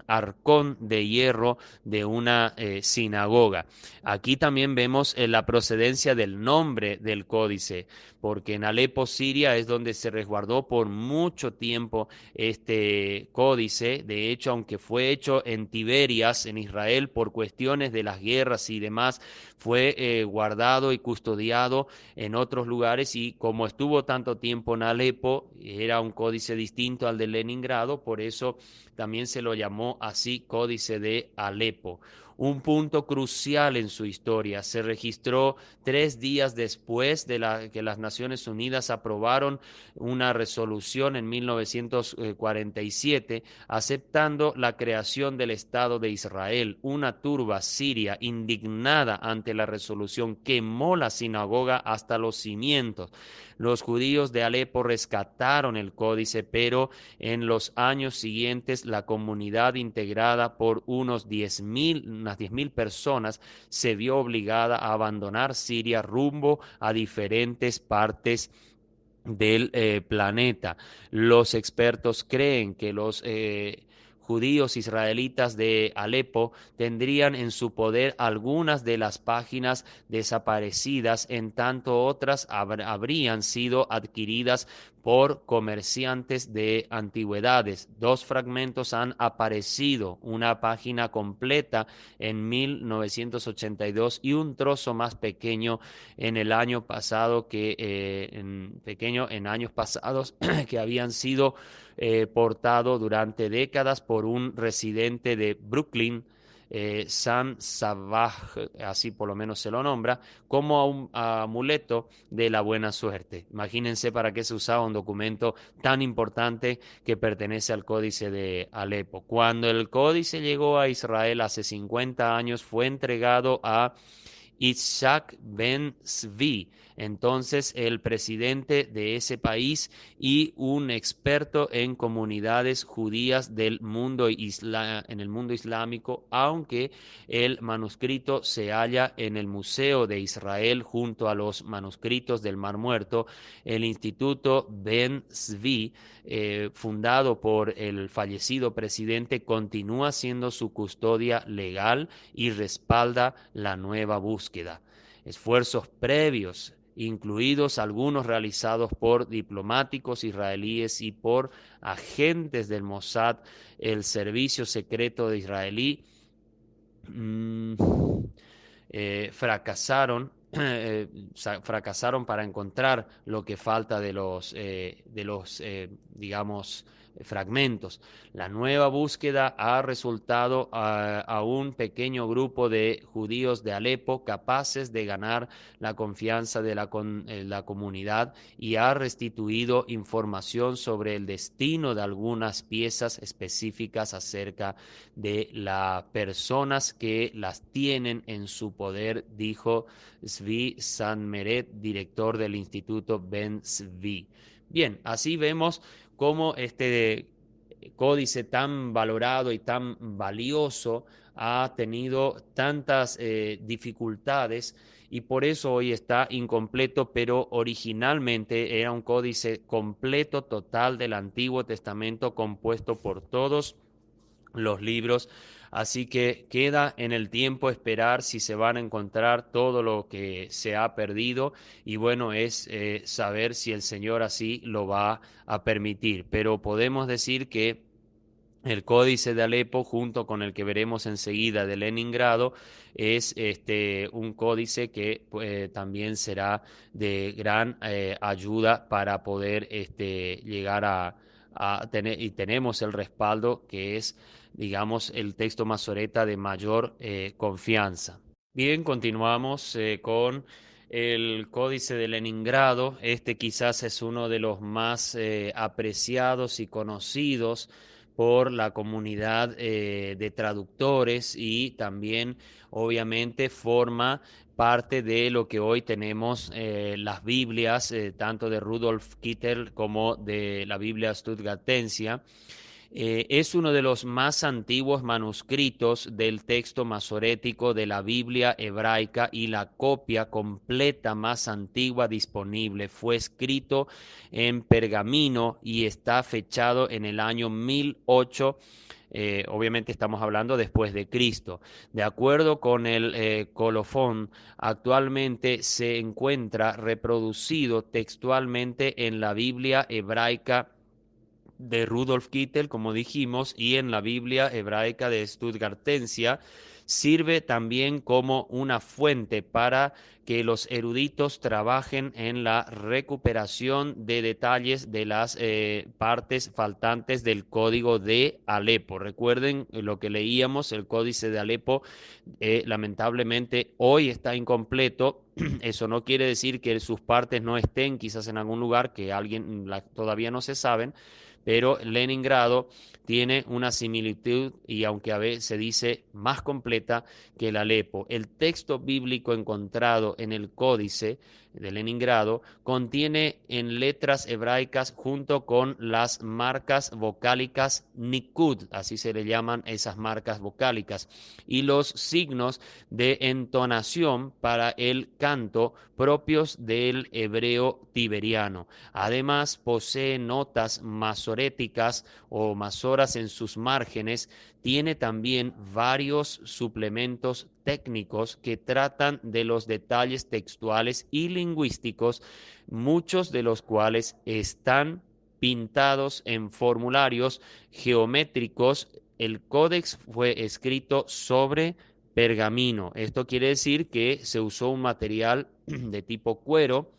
arcón de hierro de una sinagoga. Aquí también vemos la procedencia del nombre del códice, porque en Alepo, Siria, es donde se resguardó por mucho tiempo este códice. De hecho, aunque fue hecho en Tiberias, en Israel, por cuestiones de las guerras y demás, fue guardado y custodiado en otros lugares y como estuvo tanto tiempo en Alepo, era un códice distinto al de Leningrado, por eso también se lo llamó así Códice de Alepo. Un punto crucial en su historia se registró 3 días después de que las Naciones Unidas aprobaron una resolución en 1947 aceptando la creación del Estado de Israel. Una turba siria indignada ante la resolución quemó la sinagoga hasta los cimientos. Los judíos de Alepo rescataron el códice, pero en los años siguientes la comunidad integrada por unas 10.000 personas se vio obligada a abandonar Siria rumbo a diferentes partes del planeta. Los expertos creen que los judíos israelitas de Alepo tendrían en su poder algunas de las páginas desaparecidas, en tanto otras habrían sido adquiridas por comerciantes de antigüedades. 2 fragmentos han aparecido, una página completa en 1982 y un trozo más pequeño en el año pasado en años pasados que habían sido portado durante décadas por un residente de Brooklyn San Sabaj, así por lo menos se lo nombra, como un amuleto de la buena suerte. Imagínense para qué se usaba un documento tan importante que pertenece al Códice de Alepo. Cuando el códice llegó a Israel hace 50 años, fue entregado a Itzhak Ben Zvi, entonces el presidente de ese país y un experto en comunidades judías del mundo en el mundo islámico, aunque el manuscrito se halla en el Museo de Israel junto a los manuscritos del Mar Muerto. El Instituto Ben Zvi, fundado por el fallecido presidente, continúa siendo su custodia legal y respalda la nueva búsqueda. Esfuerzos previos, incluidos algunos realizados por diplomáticos israelíes y por agentes del Mossad, el servicio secreto de israelí, mmm, fracasaron. Fracasaron para encontrar lo que falta de los digamos, fragmentos. La nueva búsqueda ha resultado a un pequeño grupo de judíos de Alepo capaces de ganar la confianza de la comunidad y ha restituido información sobre el destino de algunas piezas específicas acerca de las personas que las tienen en su poder, dijo Zvi Sanmeret, director del Instituto Ben Zvi. Bien, así vemos cómo este códice tan valorado y tan valioso ha tenido tantas dificultades y por eso hoy está incompleto, pero originalmente era un códice completo, total del Antiguo Testamento, compuesto por todos los libros. Así que queda en el tiempo esperar si se van a encontrar todo lo que se ha perdido y bueno, es saber si el Señor así lo va a permitir. Pero podemos decir que el códice de Alepo, junto con el que veremos enseguida de Leningrado, es un códice que también será de gran ayuda para poder llegar a tener, y tenemos el respaldo que es, digamos, el texto masoreta de mayor confianza. Bien, continuamos con el Códice de Leningrado. Este quizás es uno de los más apreciados y conocidos por la comunidad de traductores y también obviamente forma parte de lo que hoy tenemos las Biblias, tanto de Rudolf Kittel como de la Biblia Stuttgartensia. Es uno de los más antiguos manuscritos del texto masorético de la Biblia hebraica y la copia completa más antigua disponible. Fue escrito en pergamino y está fechado en el año 1008. Obviamente estamos hablando después de Cristo. De acuerdo con el colofón, actualmente se encuentra reproducido textualmente en la Biblia hebraica de Rudolf Kittel, como dijimos, y en la Biblia hebraica de Stuttgartensia, sirve también como una fuente para que los eruditos trabajen en la recuperación de detalles de las partes faltantes del código de Alepo. Recuerden lo que leíamos, el códice de Alepo lamentablemente hoy está incompleto. Eso no quiere decir que sus partes no estén quizás en algún lugar que todavía no se saben, pero Leningrado tiene una similitud y aunque a veces se dice más completa que el Alepo. El texto bíblico encontrado en el códice de Leningrado contiene en letras hebraicas junto con las marcas vocálicas Nikud, así se le llaman esas marcas vocálicas, y los signos de entonación para el canto propios del hebreo tiberiano. Además, posee notas masoréticas o masoras en sus márgenes. Tiene también varios suplementos técnicos que tratan de los detalles textuales y lingüísticos, muchos de los cuales están pintados en formularios geométricos. El códex fue escrito sobre pergamino. Esto quiere decir que se usó un material de tipo cuero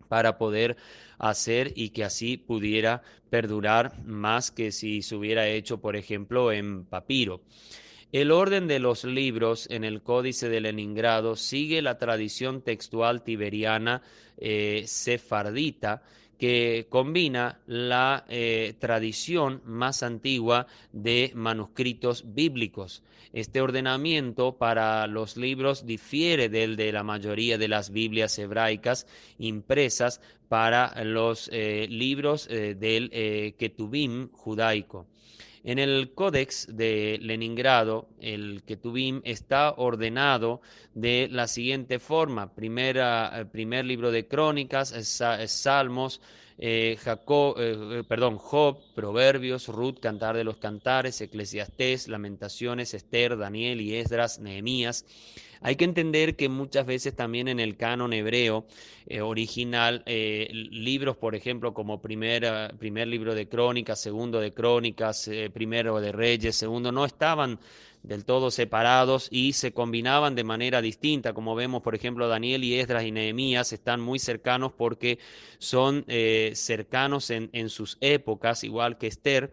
para poder hacer y que así pudiera perdurar más que si se hubiera hecho, por ejemplo, en papiro. El orden de los libros en el Códice de Leningrado sigue la tradición textual tiberiana sefardita, que combina la tradición más antigua de manuscritos bíblicos. Este ordenamiento para los libros difiere del de la mayoría de las Biblias hebraicas impresas para los libros del Ketuvim judaico. En el Códex de Leningrado, el Ketuvim está ordenado de la siguiente forma: primer libro de Crónicas, Salmos, Job, Proverbios, Ruth, Cantar de los Cantares, Eclesiastés, Lamentaciones, Esther, Daniel y Esdras, Nehemías. Hay que entender que muchas veces también en el canon hebreo original, libros, por ejemplo, como primer libro de Crónicas, segundo de Crónicas, primero de Reyes, segundo, no estaban del todo separados y se combinaban de manera distinta. Como vemos, por ejemplo, Daniel y Esdras y Nehemías están muy cercanos porque son cercanos en sus épocas, igual que Esther,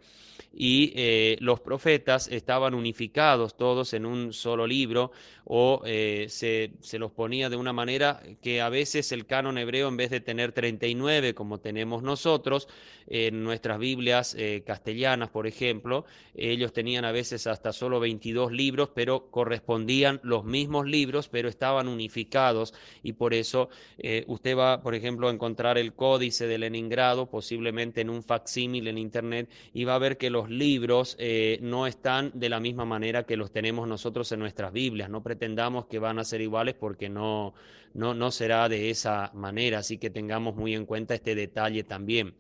y los profetas estaban unificados todos en un solo libro, o se los ponía de una manera que a veces el canon hebreo, en vez de tener 39 como tenemos nosotros en nuestras Biblias castellanas, por ejemplo, ellos tenían a veces hasta solo 22 libros, pero correspondían los mismos libros, pero estaban unificados, y por eso usted va, por ejemplo, a encontrar el Códice de Leningrado posiblemente en un facsímil en internet, y va a ver que los libros no están de la misma manera que los tenemos nosotros en nuestras Biblias. No pretendamos que van a ser iguales, porque no será de esa manera, así que tengamos muy en cuenta este detalle también.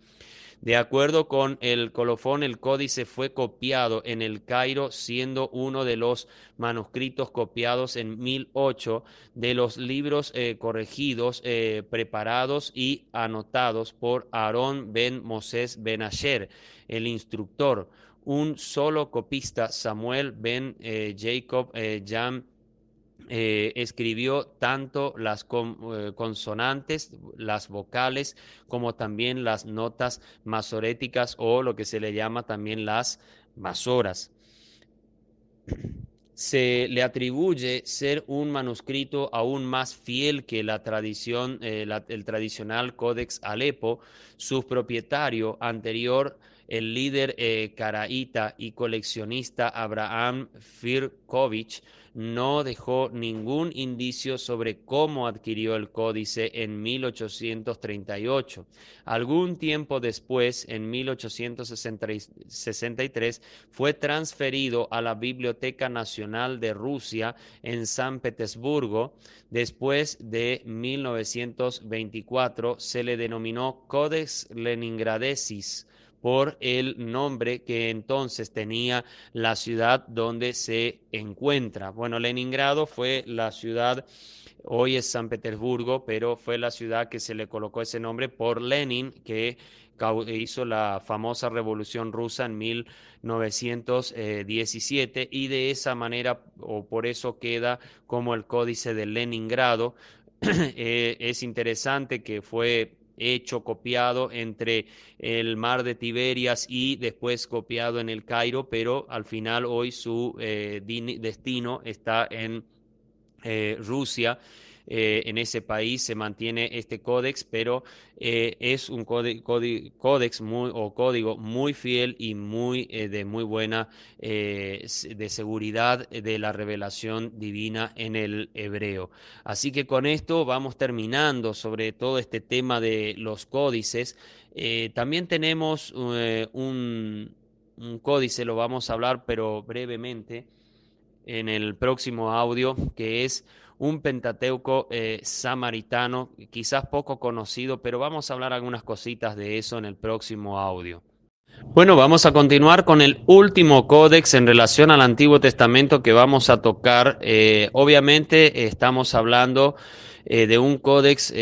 De acuerdo con el colofón, el códice fue copiado en el Cairo, siendo uno de los manuscritos copiados en 1008 de los libros corregidos, preparados y anotados por Aarón ben Moses ben Asher, el instructor. Un solo copista, Samuel ben Jacob Jam, escribió tanto las consonantes, las vocales, como también las notas masoréticas, o lo que se le llama también las masoras. Se le atribuye ser un manuscrito aún más fiel que la tradición, el tradicional Codex Alepo. Su propietario anterior, el líder caraíta y coleccionista Abraham Firkovich, no dejó ningún indicio sobre cómo adquirió el códice en 1838. Algún tiempo después, en 1863, fue transferido a la Biblioteca Nacional de Rusia en San Petersburgo. Después de 1924 se le denominó Codex Leningradensis por el nombre que entonces tenía la ciudad donde se encuentra. Bueno, Leningrado fue la ciudad, hoy es San Petersburgo, pero fue la ciudad que se le colocó ese nombre por Lenin, que hizo la famosa Revolución Rusa en 1917, y de esa manera, o por eso, queda como el Códice de Leningrado. Es interesante que fue hecho, copiado entre el mar de Tiberias y después copiado en el Cairo, pero al final hoy su destino está en Rusia. En ese país se mantiene este códex, pero es un códex o código muy fiel y de muy buena de seguridad de la revelación divina en el hebreo. Así que con esto vamos terminando sobre todo este tema de los códices. También tenemos un códice, lo vamos a hablar pero brevemente en el próximo audio, que es un Pentateuco samaritano, quizás poco conocido, pero vamos a hablar algunas cositas de eso en el próximo audio. Bueno, vamos a continuar con el último códex en relación al Antiguo Testamento que vamos a tocar. Obviamente estamos hablando de un códex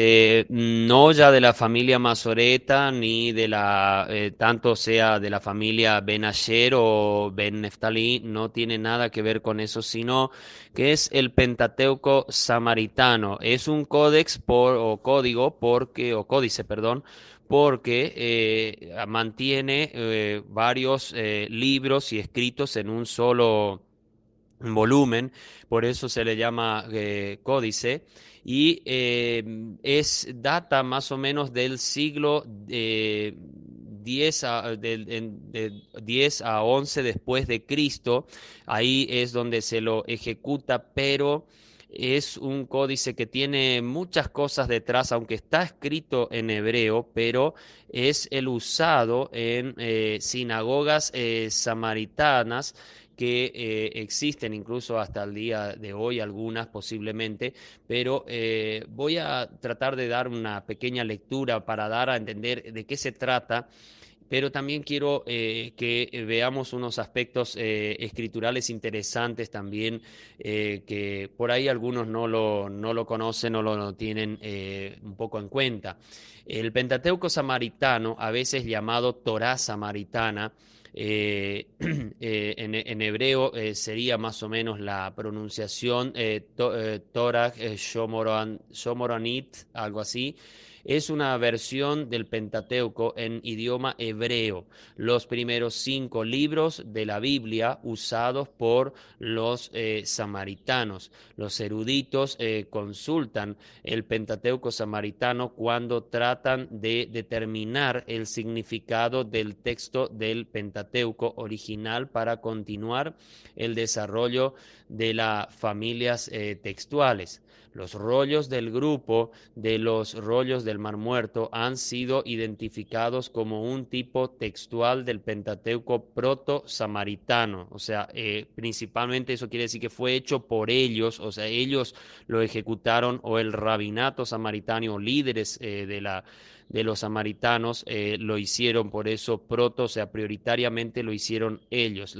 no ya de la familia Masoreta, ni de tanto sea de la familia Ben Asher o Ben Neftalí, no tiene nada que ver con eso, sino que es el Pentateuco samaritano. Es un códex o código, o códice, perdón, porque mantiene varios libros y escritos en un solo volumen, por eso se le llama códice, y data más o menos del siglo 10 de 10 a 11 después de Cristo. Ahí es donde se lo ejecuta, pero es un códice que tiene muchas cosas detrás, aunque está escrito en hebreo, pero es el usado en sinagogas samaritanas que existen incluso hasta el día de hoy, algunas posiblemente, pero voy a tratar de dar una pequeña lectura para dar a entender de qué se trata, pero también quiero que veamos unos aspectos escriturales interesantes también, que por ahí algunos no lo conocen, no lo tienen un poco en cuenta. El Pentateuco samaritano, a veces llamado Torá samaritana, en hebreo sería más o menos la pronunciación Torah Shomoronit, algo así. Es una versión del Pentateuco en idioma hebreo, los primeros 5 libros de la Biblia usados por los samaritanos. Los eruditos consultan el Pentateuco samaritano cuando tratan de determinar el significado del texto del Pentateuco original para continuar el desarrollo de las familias textuales. Los rollos del grupo de los rollos del Mar Muerto han sido identificados como un tipo textual del Pentateuco proto-samaritano. O sea, principalmente eso quiere decir que fue hecho por ellos, o sea, ellos lo ejecutaron, o el rabinato samaritano, líderes de los samaritanos, lo hicieron, por eso proto, o sea, prioritariamente lo hicieron ellos.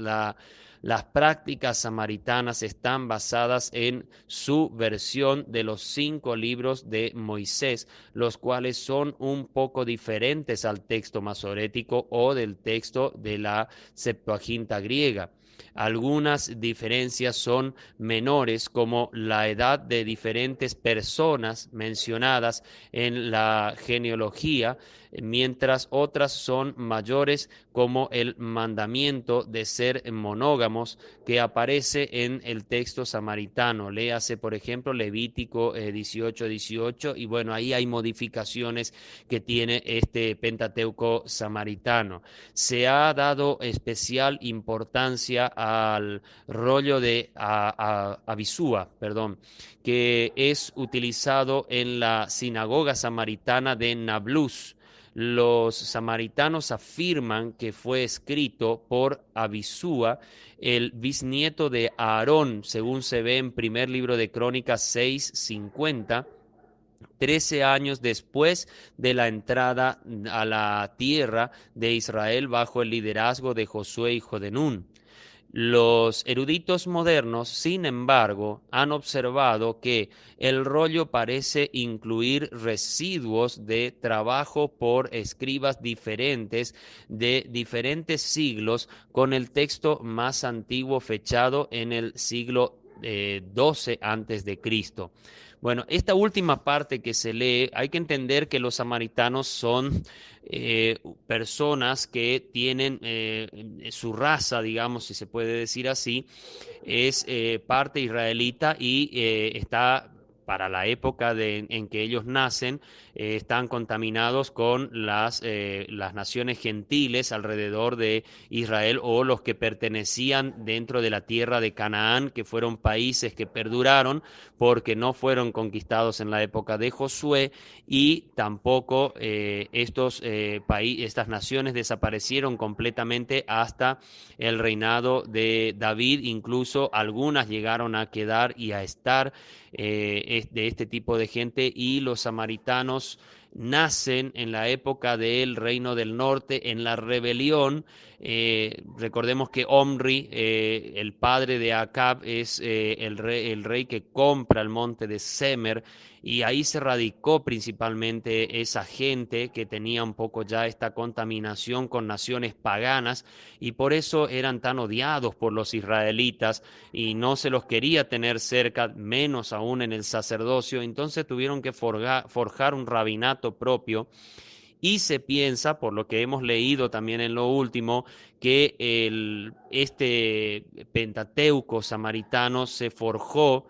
Las prácticas samaritanas están basadas en su versión de los 5 libros de Moisés, los cuales son un poco diferentes al texto masorético o del texto de la Septuaginta griega. Algunas diferencias son menores, como la edad de diferentes personas mencionadas en la genealogía, mientras otras son mayores, como el mandamiento de ser monógamos que aparece en el texto samaritano. Léase, por ejemplo, Levítico 18:18, y bueno, ahí hay modificaciones que tiene este Pentateuco samaritano. Se ha dado especial importancia al rollo de Abisúa, perdón, que es utilizado en la sinagoga samaritana de Nablus. Los samaritanos afirman que fue escrito por Abisúa, el bisnieto de Aarón, según se ve en primer libro de Crónicas 6:50, 13 años después de la entrada a la tierra de Israel bajo el liderazgo de Josué hijo de Nun. Los eruditos modernos, sin embargo, han observado que el rollo parece incluir residuos de trabajo por escribas diferentes de diferentes siglos, con el texto más antiguo fechado en el siglo 12 antes de Cristo. Bueno, esta última parte que se lee, hay que entender que los samaritanos son personas que tienen su raza, digamos, si se puede decir así, es parte israelita, y está para la época en que ellos nacen, están contaminados con las naciones gentiles alrededor de Israel, o los que pertenecían dentro de la tierra de Canaán, que fueron países que perduraron porque no fueron conquistados en la época de Josué, y tampoco estas naciones desaparecieron completamente hasta el reinado de David. Incluso algunas llegaron a quedar y a estar de este tipo de gente, y los samaritanos nacen en la época del Reino del Norte, en la rebelión. Recordemos que Omri, el padre de Acab, es el rey que compra el monte de Semer, y ahí se radicó principalmente esa gente que tenía un poco ya esta contaminación con naciones paganas, y por eso eran tan odiados por los israelitas, y no se los quería tener cerca, menos aún en el sacerdocio. Entonces tuvieron que forjar un rabinato propio, Y se piensa, por lo que hemos leído también en lo último, que este Pentateuco samaritano se forjó,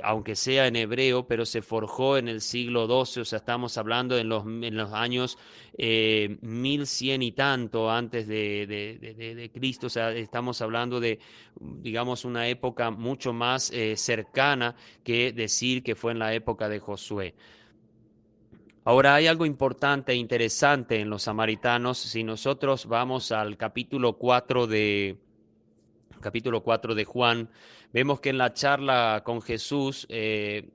aunque sea en hebreo, pero se forjó en el siglo XII, o sea, estamos hablando en los años 1100 y tanto antes de Cristo, o sea, estamos hablando de, digamos, una época mucho más cercana que decir que fue en la época de Josué. Ahora hay algo importante e interesante en los samaritanos. Si nosotros vamos al capítulo 4 de Juan, vemos que en la charla con Jesús,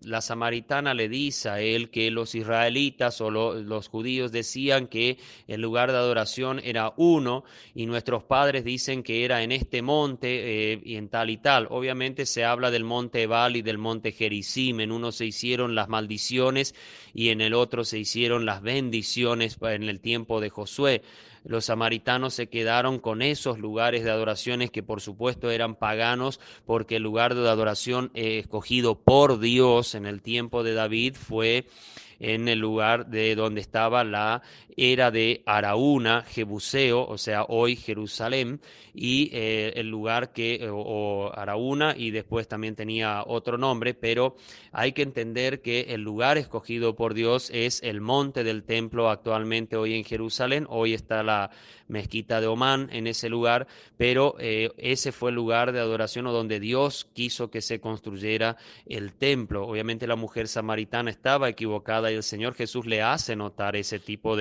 la samaritana le dice a él que los israelitas o los judíos decían que el lugar de adoración era uno y nuestros padres dicen que era en este monte y en tal y tal. Obviamente se habla del monte Ebal y del monte Gerizim. En uno se hicieron las maldiciones y en el otro se hicieron las bendiciones en el tiempo de Josué. Los samaritanos se quedaron con esos lugares de adoraciones que por supuesto eran paganos, porque el lugar de adoración escogido por Dios en el tiempo de David fue en el lugar de donde estaba la era de Araúna, Jebuseo, o sea, hoy Jerusalén, y el lugar o Araúna, y después también tenía otro nombre, pero hay que entender que el lugar escogido por Dios es el monte del templo actualmente hoy en Jerusalén. Hoy está la mezquita de Omán en ese lugar, pero ese fue el lugar de adoración o donde Dios quiso que se construyera el templo. Obviamente la mujer samaritana estaba equivocada y el Señor Jesús le hace notar este tipo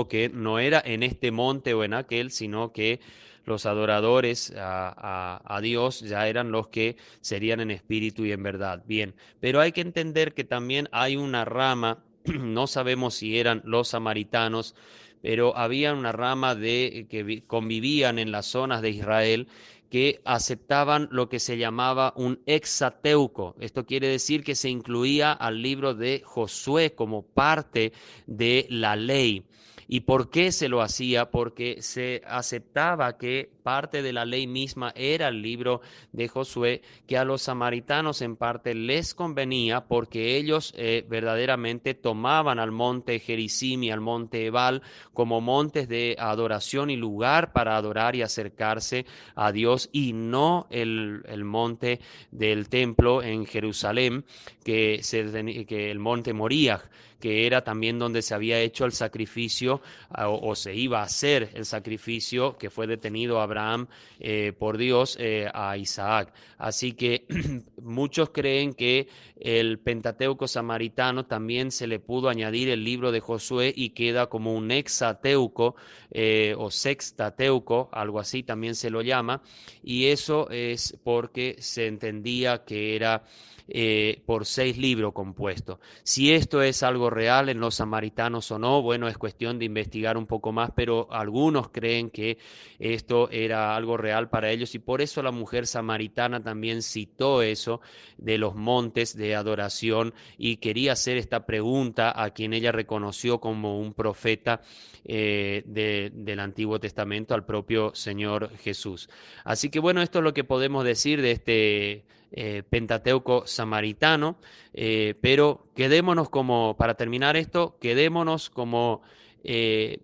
que no era en este monte o en aquel, sino que los adoradores a Dios ya eran los que serían en espíritu y en verdad. Bien, pero hay que entender que también hay una rama, no sabemos si eran los samaritanos, pero había una rama de que convivían en las zonas de Israel que aceptaban lo que se llamaba un exateuco. Esto quiere decir que se incluía al libro de Josué como parte de la ley. ¿Y por qué se lo hacía? Porque se aceptaba que parte de la ley misma era el libro de Josué, que a los samaritanos en parte les convenía porque ellos verdaderamente tomaban al monte Gerizim y al monte Ebal como montes de adoración y lugar para adorar y acercarse a Dios, y no el monte del templo en Jerusalén, que el monte Moriah, que era también donde se había hecho el sacrificio o se iba a hacer el sacrificio que fue detenido Abraham por Dios a Isaac. Así que muchos creen que el Pentateuco samaritano también se le pudo añadir el libro de Josué y queda como un hexateuco o sextateuco, algo así también se lo llama, y eso es porque se entendía que era por 6 libros compuestos. Si esto es algo real en los samaritanos o no, bueno, es cuestión de investigar un poco más, pero algunos creen que esto era algo real para ellos y por eso la mujer samaritana también citó eso de los montes de adoración y quería hacer esta pregunta a quien ella reconoció como un profeta del Antiguo Testamento, al propio Señor Jesús. Así que bueno, esto es lo que podemos decir de este Pentateuco samaritano, pero quedémonos como, para terminar esto, quedémonos como, eh,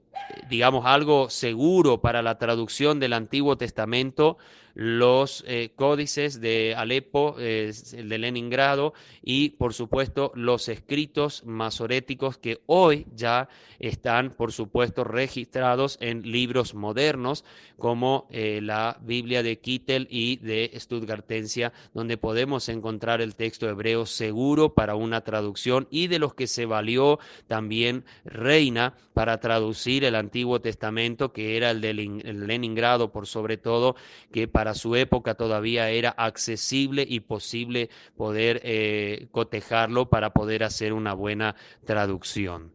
digamos, algo seguro para la traducción del Antiguo Testamento, los códices de Alepo, el de Leningrado, y por supuesto los escritos masoréticos que hoy ya están, por supuesto, registrados en libros modernos como la Biblia de Kittel y de Stuttgartensia, donde podemos encontrar el texto hebreo seguro para una traducción y de los que se valió también Reina para traducir el Antiguo Testamento, que era el de Leningrado por sobre todo, que para su época todavía era accesible y posible poder cotejarlo para poder hacer una buena traducción.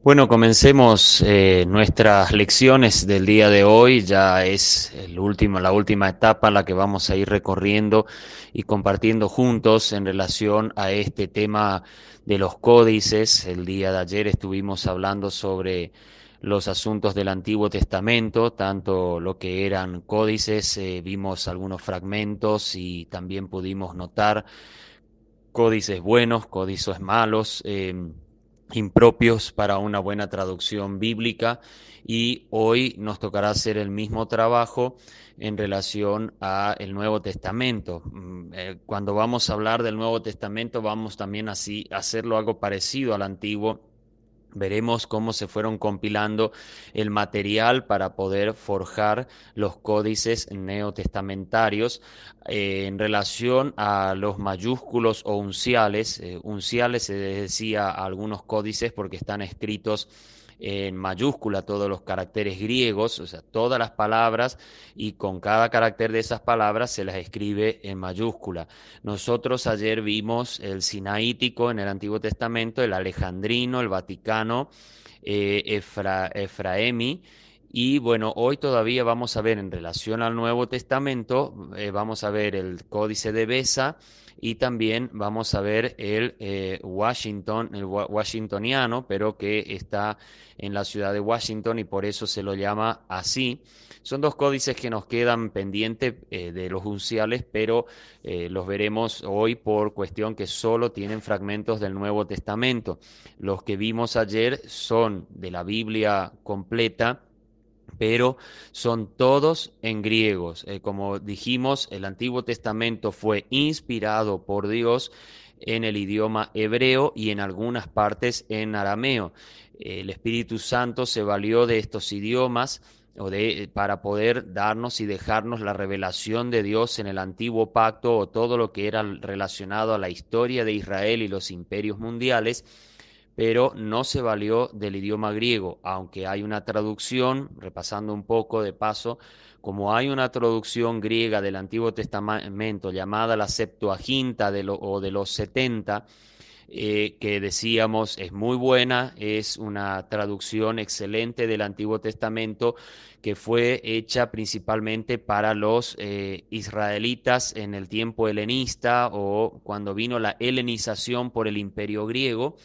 Bueno, comencemos nuestras lecciones del día de hoy. Ya es la última etapa la que vamos a ir recorriendo y compartiendo juntos en relación a este tema de los códices. El día de ayer estuvimos hablando sobre los asuntos del Antiguo Testamento, tanto lo que eran códices, vimos algunos fragmentos y también pudimos notar códices buenos, códices malos. impropios para una buena traducción bíblica, y hoy nos tocará hacer el mismo trabajo en relación a el Nuevo Testamento. Cuando vamos a hablar del Nuevo Testamento vamos también así a hacerlo algo parecido al Antiguo. Veremos cómo se fueron compilando el material para poder forjar los códices neotestamentarios en relación a los mayúsculos o unciales. Unciales se decía a algunos códices porque están escritos en mayúscula todos los caracteres griegos, o sea, todas las palabras, y con cada carácter de esas palabras se las escribe en mayúscula. Nosotros ayer vimos el sinaítico en el Antiguo Testamento, el alejandrino, el vaticano, Efraemi. Y bueno, hoy todavía vamos a ver en relación al Nuevo Testamento, vamos a ver el Códice de Beza, y también vamos a ver el washingtoniano, pero que está en la ciudad de Washington y por eso se lo llama así. Son dos códices que nos quedan pendientes de los unciales, pero los veremos hoy por cuestión que solo tienen fragmentos del Nuevo Testamento. Los que vimos ayer son de la Biblia completa, pero son todos en griegos. Como dijimos, el Antiguo Testamento fue inspirado por Dios en el idioma hebreo y en algunas partes en arameo. El Espíritu Santo se valió de estos idiomas para poder darnos y dejarnos la revelación de Dios en el antiguo pacto, o todo lo que era relacionado a la historia de Israel y los imperios mundiales, pero no se valió del idioma griego, aunque hay una traducción, repasando un poco de paso, como hay una traducción griega del Antiguo Testamento llamada la Septuaginta o de los 70, que decíamos es muy buena, es una traducción excelente del Antiguo Testamento que fue hecha principalmente para los israelitas en el tiempo helenista, o cuando vino la helenización por el imperio griego.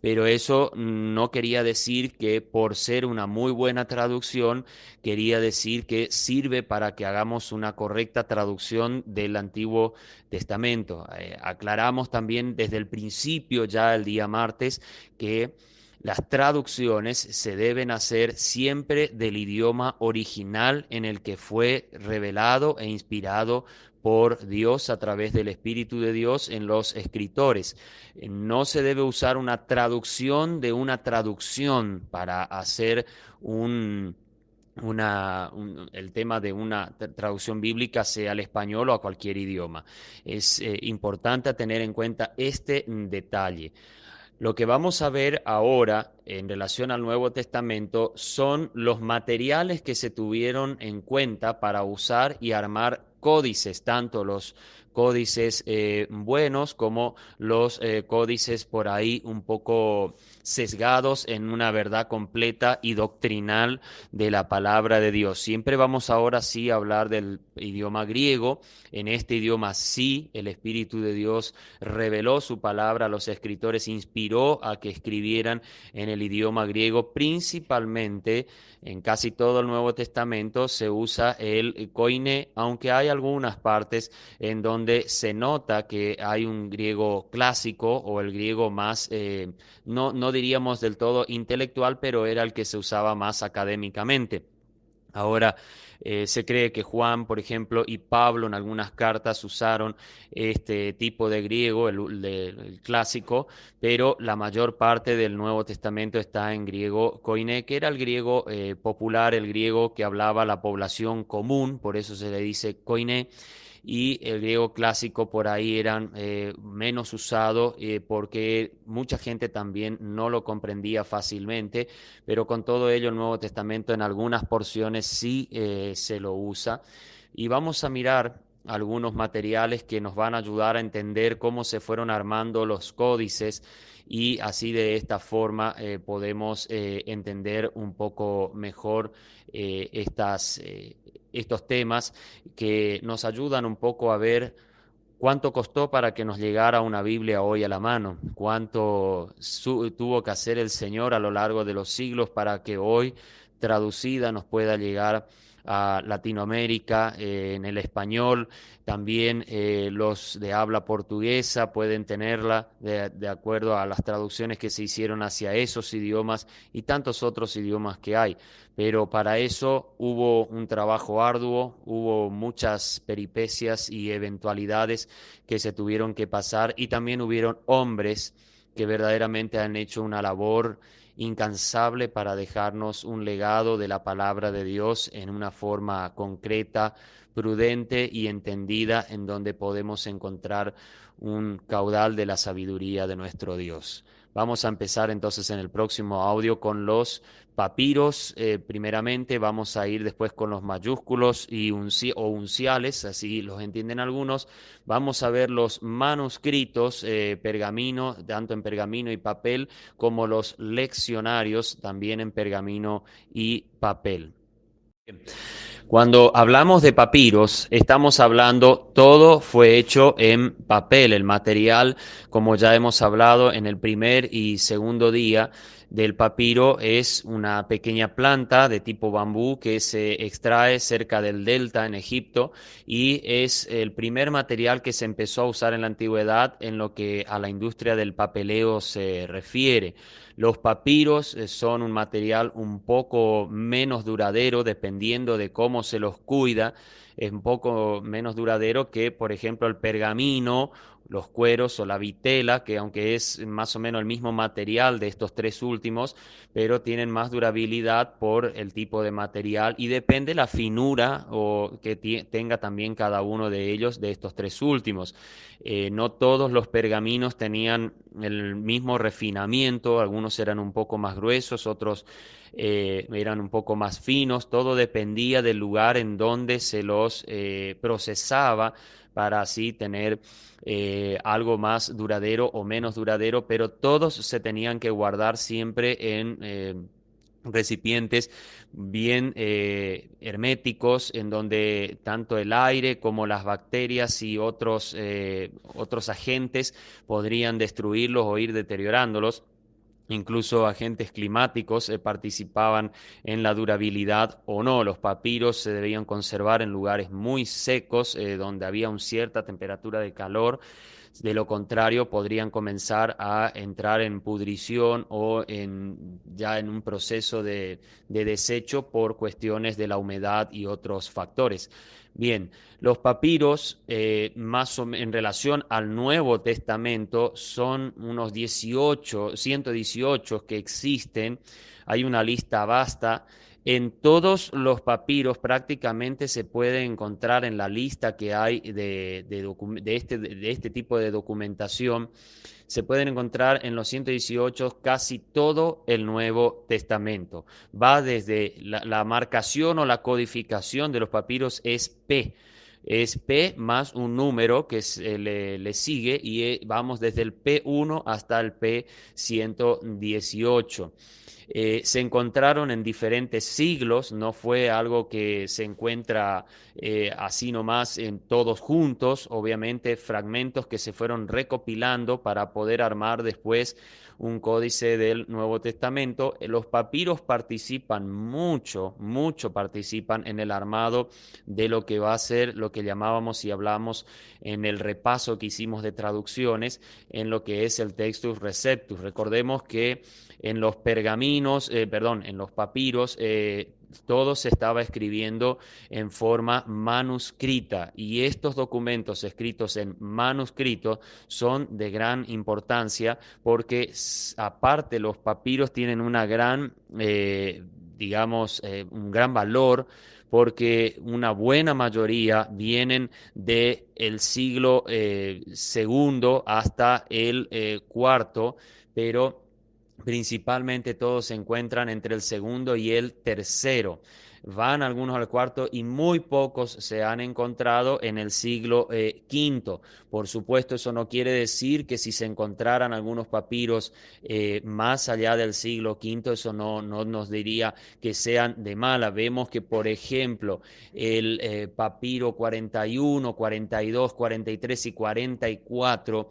Pero eso no quería decir que por ser una muy buena traducción, quería decir que sirve para que hagamos una correcta traducción del Antiguo Testamento. Aclaramos también desde el principio, ya el día martes, que las traducciones se deben hacer siempre del idioma original en el que fue revelado e inspirado por Dios a través del Espíritu de Dios en los escritores. No se debe usar una traducción de una traducción para hacer un, el tema de una traducción bíblica, sea al español o a cualquier idioma. Es importante tener en cuenta este detalle. Lo que vamos a ver ahora en relación al Nuevo Testamento son los materiales que se tuvieron en cuenta para usar y armar códices, tanto los códices buenos como los códices por ahí un poco sesgados en una verdad completa y doctrinal de la palabra de Dios. Siempre vamos ahora sí a hablar del idioma griego. En este idioma sí el Espíritu de Dios reveló su palabra a los escritores, inspiró a que escribieran en el idioma griego. Principalmente en casi todo el Nuevo Testamento se usa el koine, aunque hay algunas partes en donde se nota que hay un griego clásico, o el griego más, no diríamos del todo intelectual, pero era el que se usaba más académicamente. Ahora, se cree que Juan, por ejemplo, y Pablo en algunas cartas usaron este tipo de griego, el clásico, pero la mayor parte del Nuevo Testamento está en griego koiné, que era el griego popular, el griego que hablaba la población común, por eso se le dice koiné. Y el griego clásico por ahí eran menos usado porque mucha gente también no lo comprendía fácilmente, pero con todo ello el Nuevo Testamento en algunas porciones sí se lo usa. Y vamos a mirar algunos materiales que nos van a ayudar a entender cómo se fueron armando los códices, y así de esta forma podemos entender un poco mejor estos temas, que nos ayudan un poco a ver cuánto costó para que nos llegara una Biblia hoy a la mano, cuánto tuvo que hacer el Señor a lo largo de los siglos para que hoy traducida nos pueda llegar a Latinoamérica en el español. También los de habla portuguesa pueden tenerla de acuerdo a las traducciones que se hicieron hacia esos idiomas y tantos otros idiomas que hay. Pero para eso hubo un trabajo arduo, hubo muchas peripecias y eventualidades que se tuvieron que pasar y también hubieron hombres que verdaderamente han hecho una labor incansable para dejarnos un legado de la palabra de Dios en una forma concreta, prudente y entendida, en donde podemos encontrar un caudal de la sabiduría de nuestro Dios. Vamos a empezar entonces en el próximo audio con los papiros. Primeramente vamos a ir después con los mayúsculos o unciales, así los entienden algunos. Vamos a ver los manuscritos, pergamino, tanto en pergamino y papel, como los leccionarios, también en pergamino y papel. Cuando hablamos de papiros, estamos hablando, todo fue hecho en papel. El material, como ya hemos hablado en el primer y segundo día del papiro, es una pequeña planta de tipo bambú que se extrae cerca del delta en Egipto y es el primer material que se empezó a usar en la antigüedad en lo que a la industria del papeleo se refiere. Los papiros son un material un poco menos duradero dependiendo de cómo se los cuida. Es un poco menos duradero que, por ejemplo, el pergamino, los cueros o la vitela, que aunque es más o menos el mismo material de estos tres últimos, pero tienen más durabilidad por el tipo de material y depende la finura o que tenga también cada uno de ellos de estos tres últimos. No todos los pergaminos tenían el mismo refinamiento, algunos eran un poco más gruesos, otros eran un poco más finos, todo dependía del lugar en donde se los procesaba para así tener algo más duradero o menos duradero, pero todos se tenían que guardar siempre en recipientes bien herméticos en donde tanto el aire como las bacterias y otros agentes podrían destruirlos o ir deteriorándolos. Incluso agentes climáticos participaban en la durabilidad o no. Los papiros se debían conservar en lugares muy secos, donde había una cierta temperatura de calor. De lo contrario, podrían comenzar a entrar en pudrición o ya en un proceso de desecho por cuestiones de la humedad y otros factores. Bien, los papiros, en relación al Nuevo Testamento, son unos 118 que existen. Hay una lista vasta. En todos los papiros prácticamente se puede encontrar en la lista que hay de este tipo de documentación. Se pueden encontrar en los 118 casi todo el Nuevo Testamento. Va desde la marcación o la codificación de los papiros es P. Es P más un número que le sigue y vamos desde el P1 hasta el P118. Se encontraron en diferentes siglos, no fue algo que se encuentra así nomás en todos juntos, obviamente fragmentos que se fueron recopilando para poder armar después un códice del Nuevo Testamento. Los papiros participan mucho participan en el armado de lo que va a ser lo que llamábamos y hablamos en el repaso que hicimos de traducciones en lo que es el Textus Receptus. Recordemos que en los pergaminos, en los papiros, todo se estaba escribiendo en forma manuscrita y estos documentos escritos en manuscrito son de gran importancia porque aparte los papiros tienen una gran, un gran valor porque una buena mayoría vienen del siglo segundo hasta el cuarto, pero principalmente todos se encuentran entre el segundo y el tercero. Van algunos al cuarto y muy pocos se han encontrado en el siglo quinto. Por supuesto, eso no quiere decir que si se encontraran algunos papiros más allá del siglo quinto, eso no nos diría que sean de mala. Vemos que, por ejemplo, el papiro 41, 42, 43 y 44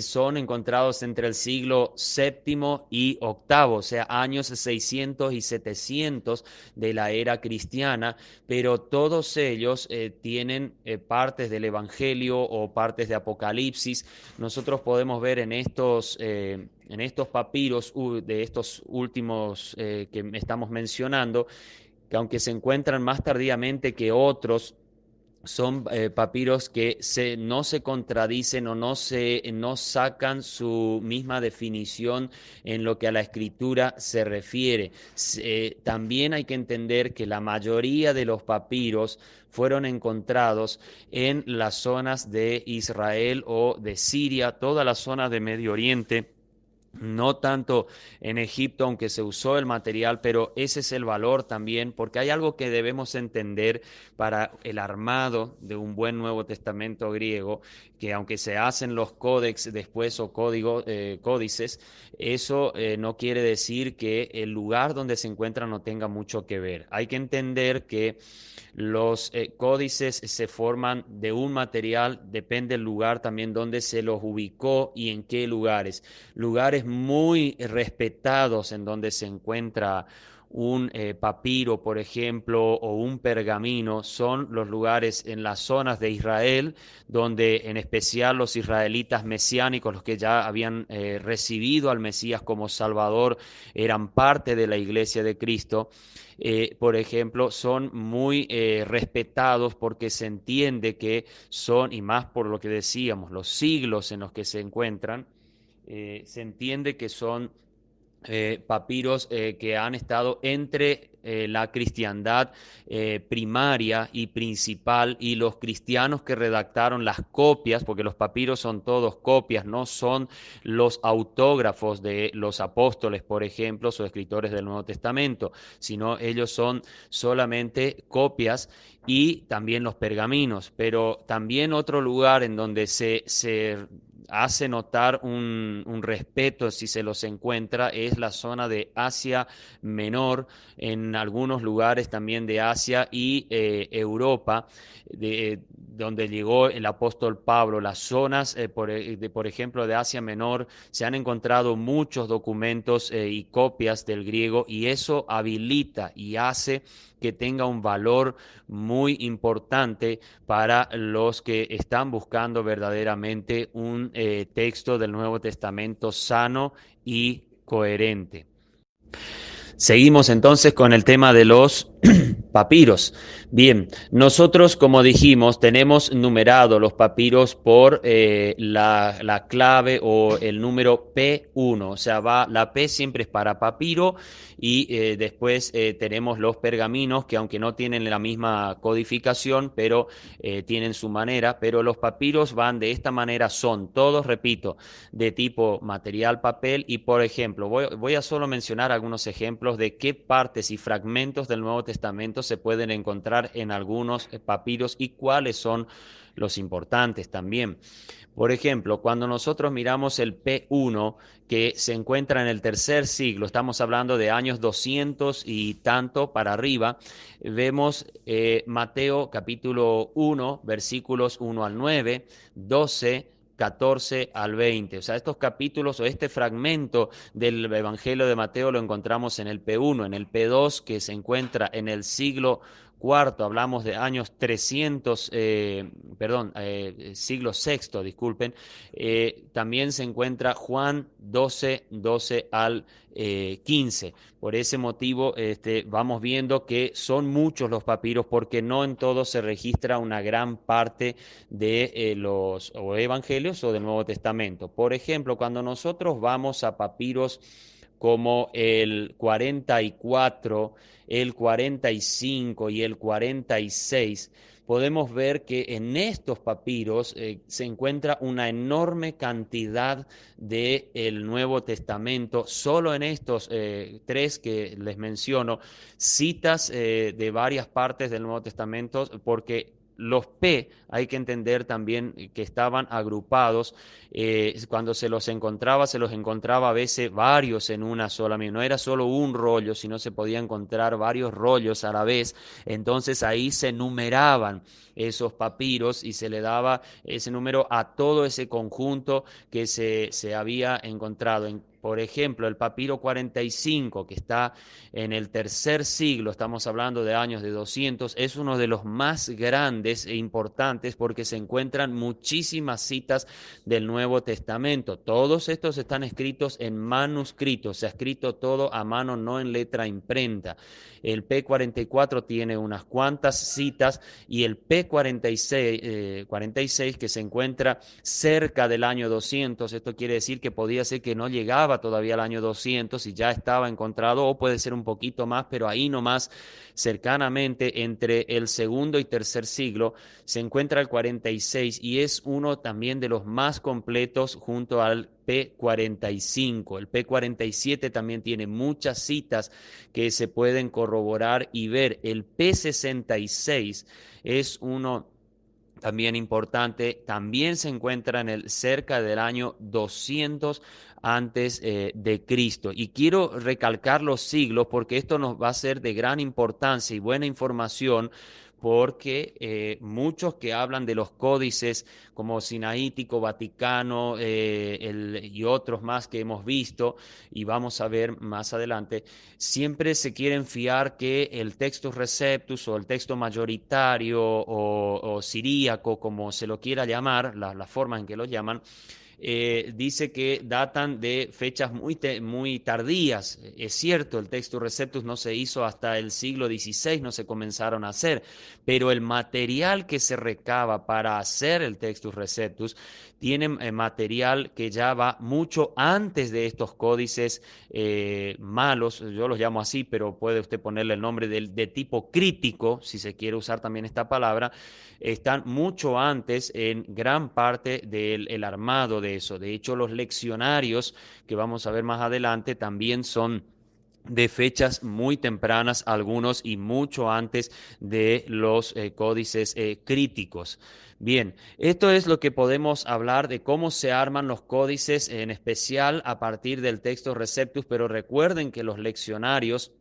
son encontrados entre el siglo séptimo y octavo, o sea, años 600 y 700 de la era cristiana, pero todos ellos tienen partes del Evangelio o partes de Apocalipsis. Nosotros podemos ver en estos papiros de estos últimos que estamos mencionando, que aunque se encuentran más tardíamente que otros, son papiros que no se contradicen o no sacan su misma definición en lo que a la escritura se refiere. También hay que entender que la mayoría de los papiros fueron encontrados en las zonas de Israel o de Siria, toda la zona de Medio Oriente. No tanto en Egipto, aunque se usó el material, pero ese es el valor también, porque hay algo que debemos entender para el armado de un buen Nuevo Testamento griego, que aunque se hacen los códex después o códices, eso no quiere decir que el lugar donde se encuentra no tenga mucho que ver. Hay que entender que los códices se forman de un material, depende del lugar también donde se los ubicó y en qué lugares. Lugares muy respetados en donde se encuentra un papiro, por ejemplo, o un pergamino, son los lugares en las zonas de Israel, donde en especial los israelitas mesiánicos, los que ya habían recibido al Mesías como Salvador, eran parte de la iglesia de Cristo. Por ejemplo, son muy respetados porque se entiende que son, y más por lo que decíamos, los siglos en los que se encuentran, se entiende que son papiros que han estado entre la cristiandad primaria y principal y los cristianos que redactaron las copias, porque los papiros son todos copias, no son los autógrafos de los apóstoles, por ejemplo, o escritores del Nuevo Testamento, sino ellos son solamente copias y también los pergaminos. Pero también otro lugar en donde se hace notar un respeto si se los encuentra es la zona de Asia Menor, en algunos lugares también de Asia y Europa, donde llegó el apóstol Pablo. Las zonas, por ejemplo, de Asia Menor, se han encontrado muchos documentos y copias del griego, y eso habilita y hace que tenga un valor muy importante para los que están buscando verdaderamente un texto del Nuevo Testamento sano y coherente. Seguimos entonces con el tema de los papiros. Bien, nosotros, como dijimos, tenemos numerado los papiros por la clave o el número P1, o sea, la P siempre es para papiro, y después tenemos los pergaminos que, aunque no tienen la misma codificación, pero tienen su manera, pero los papiros van de esta manera, son todos, repito, de tipo material papel. Y por ejemplo, voy a solo mencionar algunos ejemplos de qué partes y fragmentos del Nuevo Testamento se pueden encontrar en algunos papiros y cuáles son los importantes también. Por ejemplo, cuando nosotros miramos el P1, que se encuentra en el tercer siglo, estamos hablando de años 200 y tanto para arriba, vemos Mateo capítulo 1, versículos 1 al 9, 12, 14 al 20. O sea, estos capítulos o este fragmento del Evangelio de Mateo lo encontramos en el P1, en el P2, que se encuentra en el siglo cuarto, hablamos de años 300, siglo sexto, disculpen. También se encuentra Juan 12, 12 al 15. Por ese motivo, vamos viendo que son muchos los papiros, porque no en todos se registra una gran parte de los o evangelios o del Nuevo Testamento. Por ejemplo, cuando nosotros vamos a papiros como el 44, el 45 y el 46, podemos ver que en estos papiros se encuentra una enorme cantidad del Nuevo Testamento. Solo en estos tres que les menciono, citas de varias partes del Nuevo Testamento, porque Los P hay que entender también que estaban agrupados. Cuando se los encontraba a veces varios en una sola. No era solo un rollo, sino se podía encontrar varios rollos a la vez. Entonces ahí se numeraban esos papiros y se le daba ese número a todo ese conjunto que se había encontrado. Por ejemplo, el papiro 45, que está en el tercer siglo, estamos hablando de años de 200, es uno de los más grandes e importantes porque se encuentran muchísimas citas del Nuevo Testamento. Todos estos están escritos en manuscritos, se ha escrito todo a mano, no en letra imprenta. El P44 tiene unas cuantas citas y el P46 que se encuentra cerca del año 200, esto quiere decir que podía ser que no llegaba todavía al año 200 y ya estaba encontrado, o puede ser un poquito más, pero ahí nomás cercanamente entre el segundo y tercer siglo se encuentra el 46 y es uno también de los más completos junto al P45. El P47 también tiene muchas citas que se pueden corroborar y ver. El P66 es uno también importante, también se encuentra cerca del año 200 antes de Cristo. Y quiero recalcar los siglos porque esto nos va a ser de gran importancia y buena información porque muchos que hablan de los códices como Sinaítico, Vaticano y otros más que hemos visto y vamos a ver más adelante, siempre se quieren fiar que el Textus Receptus o el texto mayoritario o siríaco, como se lo quiera llamar, la forma en que lo llaman, dice que datan de fechas muy tardías. Es cierto, el Textus Receptus no se hizo hasta el siglo XVI, no se comenzaron a hacer, pero el material que se recaba para hacer el Textus Receptus tiene material que ya va mucho antes de estos códices malos, yo los llamo así, pero puede usted ponerle el nombre de tipo crítico, si se quiere usar también esta palabra, están mucho antes en gran parte del armado de eso. De hecho, los leccionarios que vamos a ver más adelante también son de fechas muy tempranas, algunos y mucho antes de los códices críticos. Bien, esto es lo que podemos hablar de cómo se arman los códices, en especial a partir del texto Receptus, pero recuerden que los leccionarios,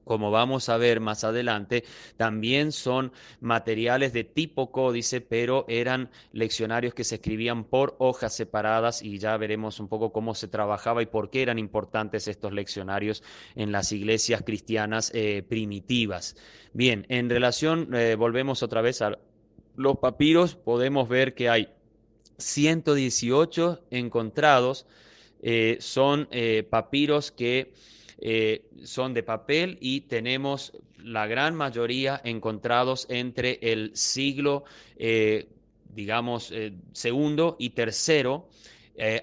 como vamos a ver más adelante, también son materiales de tipo códice, pero eran leccionarios que se escribían por hojas separadas y ya veremos un poco cómo se trabajaba y por qué eran importantes estos leccionarios en las iglesias cristianas primitivas. Bien, en relación, volvemos otra vez a los papiros, podemos ver que hay 118 encontrados, son papiros que son de papel y tenemos la gran mayoría encontrados entre el siglo, digamos, segundo y tercero.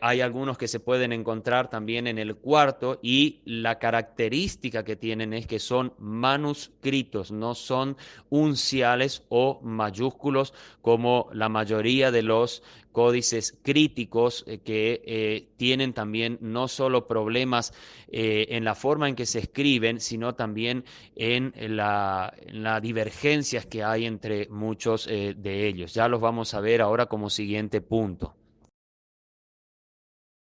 Hay algunos que se pueden encontrar también en el cuarto y la característica que tienen es que son manuscritos, no son unciales o mayúsculos como la mayoría de los códices críticos que tienen también no solo problemas en la forma en que se escriben, sino también en las divergencias que hay entre muchos de ellos. Ya los vamos a ver ahora como siguiente punto.